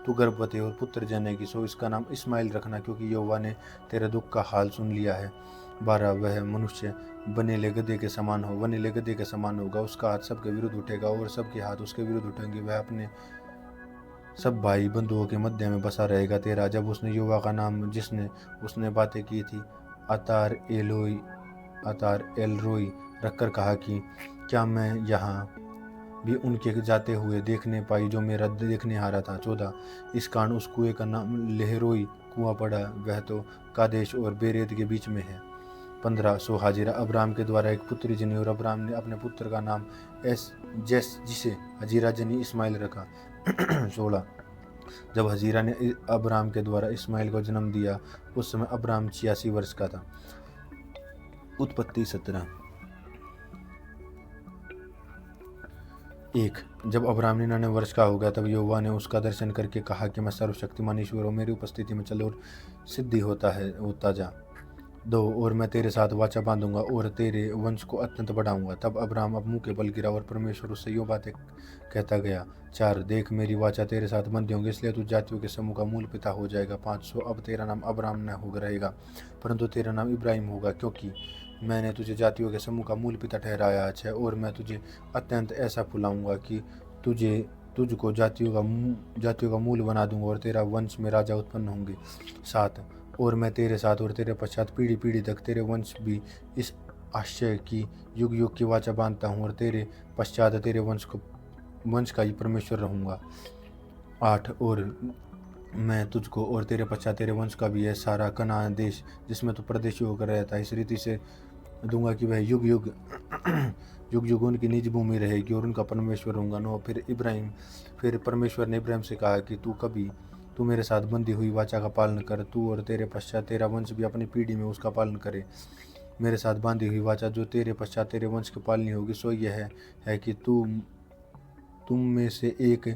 तू गर्भवती और पुत्र जनेगी, सो इसका नाम इस्माइल रखना, क्योंकि यहोवा ने तेरे दुख का हाल सुन लिया है। 12 वह मनुष्य वनीले गधे के समान होगा, उसका हाथ सबके विरुद्ध उठेगा और सबके हाथ उसके विरुद्ध उठेंगे। वह अपने सब भाई बंधुओं के मध्य में बसा रहेगा। 13 जब उसने यहोवा का नाम जिसने उसने बातें की थी अतार एलरोई रखकर कहा कि क्या मैं यहाँ भी उनके जाते हुए देखने पाई जो मेरा देखने हारा था। 14 इस कारण उस कुएं का नाम लेहरोई कुआं पड़ा, वह तो कादेश और बेरेद के बीच में है। 15 सो हाजिरा अब्राम के द्वारा एक पुत्री जनी और अब्राम ने अपने पुत्र का नाम जिसे हजीरा जनी इस्माइल रखा। 16 जब हजीरा ने अब्राम के द्वारा इस्माइल को जन्म दिया, उस समय अब्राम 86 वर्ष का था। उत्पत्ति 17। 1 जब अब्राम 99 वर्ष का हो गया, तब यहोवा ने उसका दर्शन करके कहा कि मैं सर्वशक्तिमान ईश्वर हूँ, मेरी उपस्थिति में चल और सिद्धि होता जा। 2 और मैं तेरे साथ वाचा बांधूंगा और तेरे वंश को अत्यंत बढ़ाऊंगा। तब अब्राम अब मुंह के बल गिरा और परमेश्वर उससे यूँ बातें कहता गया। 4 देख, मेरी वाचा तेरे साथ बंधी होंगी, इसलिए तू जातियों के समूह का मूल पिता हो जाएगा। 5 सो अब तेरा नाम अब्राम न हो रहेगा, परंतु तेरा नाम इब्राहिम होगा, क्योंकि मैंने तुझे जातियों के समूह का मूल पिता ठहराया है। और मैं तुझे अत्यंत ऐसा फुलाऊंगा कि तुझको जातियों का मूल बना दूंगा और तेरा वंश में राजा उत्पन्न होंगे। 7 और मैं तेरे साथ और तेरे पश्चात पीढ़ी पीढ़ी तक तेरे वंश भी इस आश्चर्य की युग युग की वाचा बांधता हूँ और तेरे पश्चात तेरे वंश का ही परमेश्वर रहूँगा। 8 और मैं तुझको और तेरे पश्चात तेरे वंश का भी यह सारा कनान देश जिसमें तू परदेशी होकर रहता है, इस रीति से दूंगा कि वह युग युग उनकी निज भूमि रहेगी और उनका परमेश्वर होगा। 9 फिर परमेश्वर ने इब्राहिम से कहा कि तू मेरे साथ बंधी हुई वाचा का पालन कर, तू और तेरे पश्चात तेरा वंश भी अपनी पीढ़ी में उसका पालन करे। मेरे साथ बांधी हुई वाचा जो तेरे पश्चात तेरे वंश की पालनी होगी, सो यह है कि तुम में से एक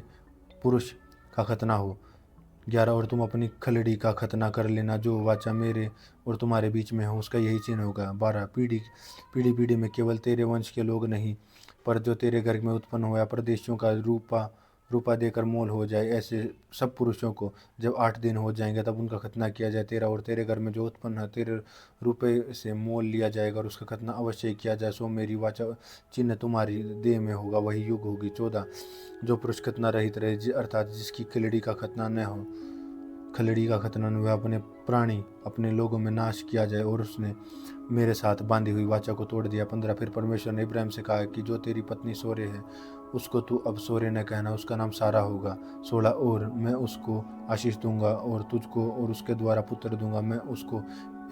पुरुष का खतना हो, 11 और तुम अपनी खलड़ी का खतना कर लेना, जो वाचा मेरे और तुम्हारे बीच में हो उसका यही चिन्ह होगा। 12 पीढ़ी पीढ़ी पीढ़ी में केवल तेरे वंश के लोग नहीं, पर जो तेरे घर में उत्पन्न हुआ परदेशियों का रूपा रूपा देकर मोल हो जाए, ऐसे सब पुरुषों को जब 8 दिन हो जाएंगे तब उनका खतना किया जाए। तेरा और तेरे घर में जो उत्पन्न है तेरे रुपये से मोल लिया जाएगा और उसका खतना अवश्य ही किया जाए। सो मेरी वाचा चिन्ह तुम्हारी देह में होगा, वही युग होगी। 14 जो पुरुष खतना रहित रहे, अर्थात जिसकी खिलड़ी का खतना न हो, खलड़ी का खतना न हुआ, अपने प्राणी अपने लोगों में नाश किया जाए, और उसने मेरे साथ बांधी हुई वाचा को तोड़ दिया। 15 फिर परमेश्वर ने इब्राहिम से कहा कि जो तेरी पत्नी सोरे है उसको तू अब सोरे न कहना, उसका नाम सारा होगा। 16 और मैं उसको आशीष दूंगा और तुझको और उसके द्वारा पुत्र दूंगा। मैं उसको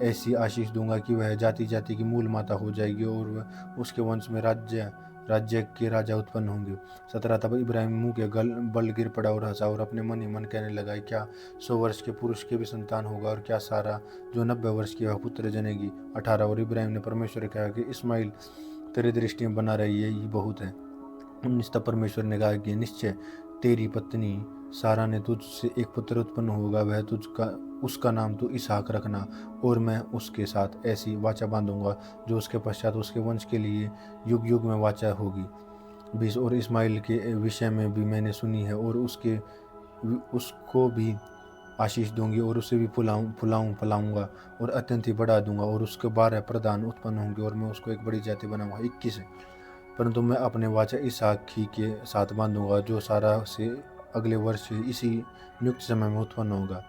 ऐसी आशीष दूंगा कि वह जाति जाति की मूल माता हो जाएगी और वह उसके वंश में राज्य के राजा उत्पन्न होंगे। 17 तब इब्राहिम मुंह के बल गिर पड़ा और हंसा और अपने मन ही मन कहने लगा, क्या 100 वर्ष के पुरुष के भी संतान होगा, और क्या सारा जो 90 वर्ष की वह पुत्र जनेगी। 18 और इब्राहिम ने परमेश्वर से कहा कि इस्माइल तेरी दृष्टि में बना रही है, ये बहुत है। 19 तब परमेश्वर ने कहा कि निश्चय तेरी पत्नी सारा ने तुझसे एक पुत्र उत्पन्न होगा, वह तुझका उसका नाम तू इसहाक रखना, और मैं उसके साथ ऐसी वाचा बांधूंगा जो उसके पश्चात उसके वंश के लिए युग युग में वाचा होगी। 20 और इस्माइल के विषय में भी मैंने सुनी है, और उसको भी आशीष दूंगी और उसे भी फुलाऊंगा और अत्यंत ही बढ़ा दूंगा, और उसके 12 प्रधान उत्पन्न होंगे और मैं उसको एक बड़ी जाति बनाऊंगा। 21 परंतु मैं अपने वाचा इसहाक ही के साथ बांधूंगा, जो सारा से अगले वर्ष इसी नियुक्त समय में उत्पन्न होगा।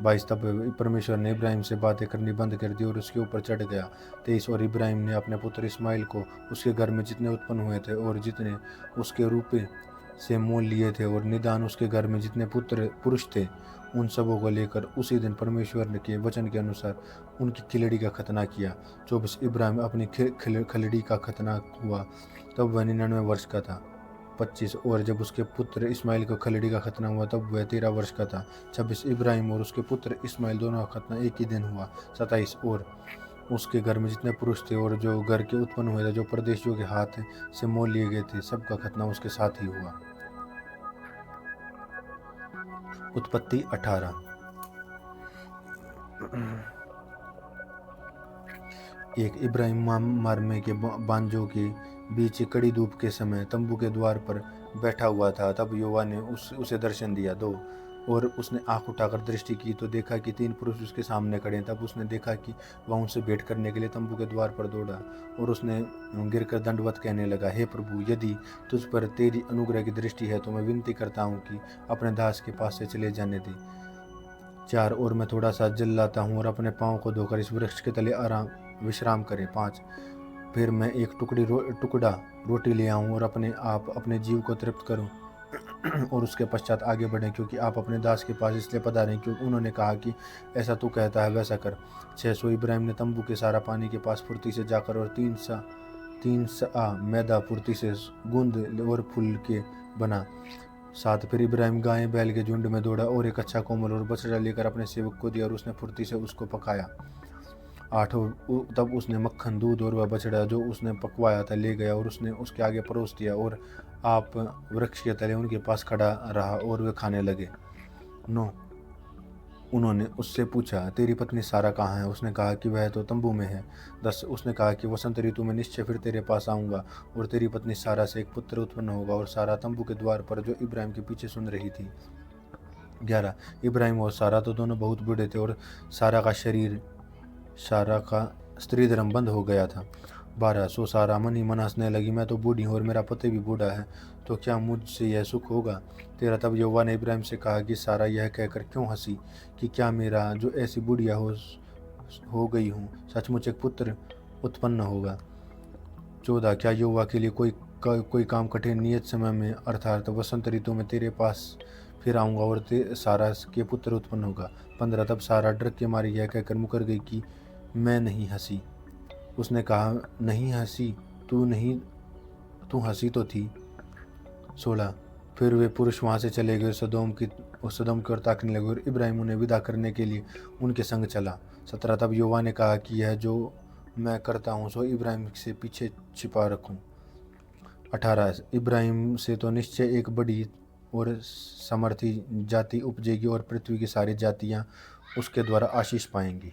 22 तब परमेश्वर ने इब्राहिम से बातें करनी बंद कर दी और उसके ऊपर चढ़ गया। 23 और इब्राहिम ने अपने पुत्र इस्माइल को उसके घर में जितने उत्पन्न हुए थे और जितने उसके रूपे से मोल लिए थे, और निदान उसके घर में जितने पुरुष थे, उन सबों को लेकर उसी दिन परमेश्वर के वचन के अनुसार उनकी खिलड़ी का खतना किया। 24 इब्राहिम अपनी खिलड़ी का खतना हुआ तब वह 99 वर्ष का था। 25 और जब उसके पुत्र इस्माइल को खलड़ी का खतना हुआ तब वह 13 वर्ष का था। 26 इब्राहिम और उसके पुत्र इस्माइल दोनों का खतना एक ही दिन हुआ। 27 और उसके घर में जितने पुरुष थे और जो घर के उत्पन्न हुए थे, जो परदेशियों के हाथ से मोल लिए गए थे, सबका खतना उसके साथ ही हुआ। उत्पत्ति 18। एक इब्राहिम मारमे के बांजों के बीच कड़ी धूप के समय तंबू के द्वार पर बैठा हुआ था। तब यहोवा ने उसे दर्शन दिया। 2 और उसने आंख उठाकर दृष्टि की तो देखा कि 3 पुरुष उसके सामने खड़े। तब उसने देखा कि वह उनसे भेंट करने के लिए तंबू के द्वार पर दौड़ा और उसने गिरकर दंडवत कहने लगा, हे प्रभु, यदि तुझ पर तेरी अनुग्रह की दृष्टि है तो मैं विनती करता हूँ कि अपने दास के पास से चले जाने दे। 4 और मैं थोड़ा सा जल लाता हूँ और अपने पाँव को धोकर इस वृक्ष के तले विश्राम करें। 5 फिर मैं एक टुकड़ा रोटी ले आऊँ और अपने जीव को तृप्त करूँ और उसके पश्चात आगे बढ़ें, क्योंकि आप अपने दास के पास इसलिए पधारें क्योंकि उन्होंने कहा कि ऐसा तू कहता है वैसा कर। 6 इब्राहिम ने तंबू के सारा पानी के पास फुर्ती से जाकर और 3 सा मैदा फुर्ती से गूंद और फूल के बना। 7 फिर इब्राहिम गाय बैल के झुंड में दौड़ा और एक अच्छा कोमल और बछड़ा लेकर अपने सेवक को दिया और उसने फुर्ती से उसको पकाया। 8 तब उसने मक्खन, दूध और वह बछड़ा जो उसने पकवाया था ले गया और उसने उसके आगे परोस दिया, और आप वृक्ष के तले उनके पास खड़ा रहा और वे खाने लगे। 9 उन्होंने उससे पूछा, तेरी पत्नी सारा कहाँ है? उसने कहा कि वह तो तंबू में है। 10 उसने कहा कि वसंत ऋतु में निश्चय फिर तेरे पास आऊँगा और तेरी पत्नी सारा से एक पुत्र उत्पन्न होगा। और सारा तंबू के द्वार पर जो इब्राहिम के पीछे सुन रही थी। 11 इब्राहिम और सारा तो दोनों बहुत बूढ़े थे और सारा का स्त्री धर्म बंद हो गया था। 12 सो सारा मन ही मन हंसने लगी, मैं तो बूढ़ी हूँ और मेरा पति भी बूढ़ा है, तो क्या मुझसे यह सुख होगा? 13 तब यहोवा ने इब्राहिम से कहा कि सारा यह कहकर क्यों हंसी कि क्या मेरा जो ऐसी बुढ़िया हो गई हूँ सचमुच एक पुत्र उत्पन्न होगा। 14 क्या यहोवा के लिए कोई काम कठिन? नियत समय में अर्थात वसंत ऋतु में तेरे पास फिर आऊँगा और सारा के पुत्र उत्पन्न होगा। 15 तब सारा डर के मारी यह कहकर मुकर गई कि मैं नहीं हंसी। उसने कहा, नहीं हंसी तू हंसी तो थी। 16 फिर वे पुरुष वहाँ से चले गए, सदोम की ओर ताकने लगे और इब्राहिम उन्हें विदा करने के लिए उनके संग चला। 17 तब यहोवा ने कहा कि यह जो मैं करता हूँ सो इब्राहिम से पीछे छिपा रखूँ। 18 इब्राहिम से तो निश्चय एक बड़ी और समर्थी जाति उपजेगी और पृथ्वी की सारी जातियाँ उसके द्वारा आशीष पाएंगी।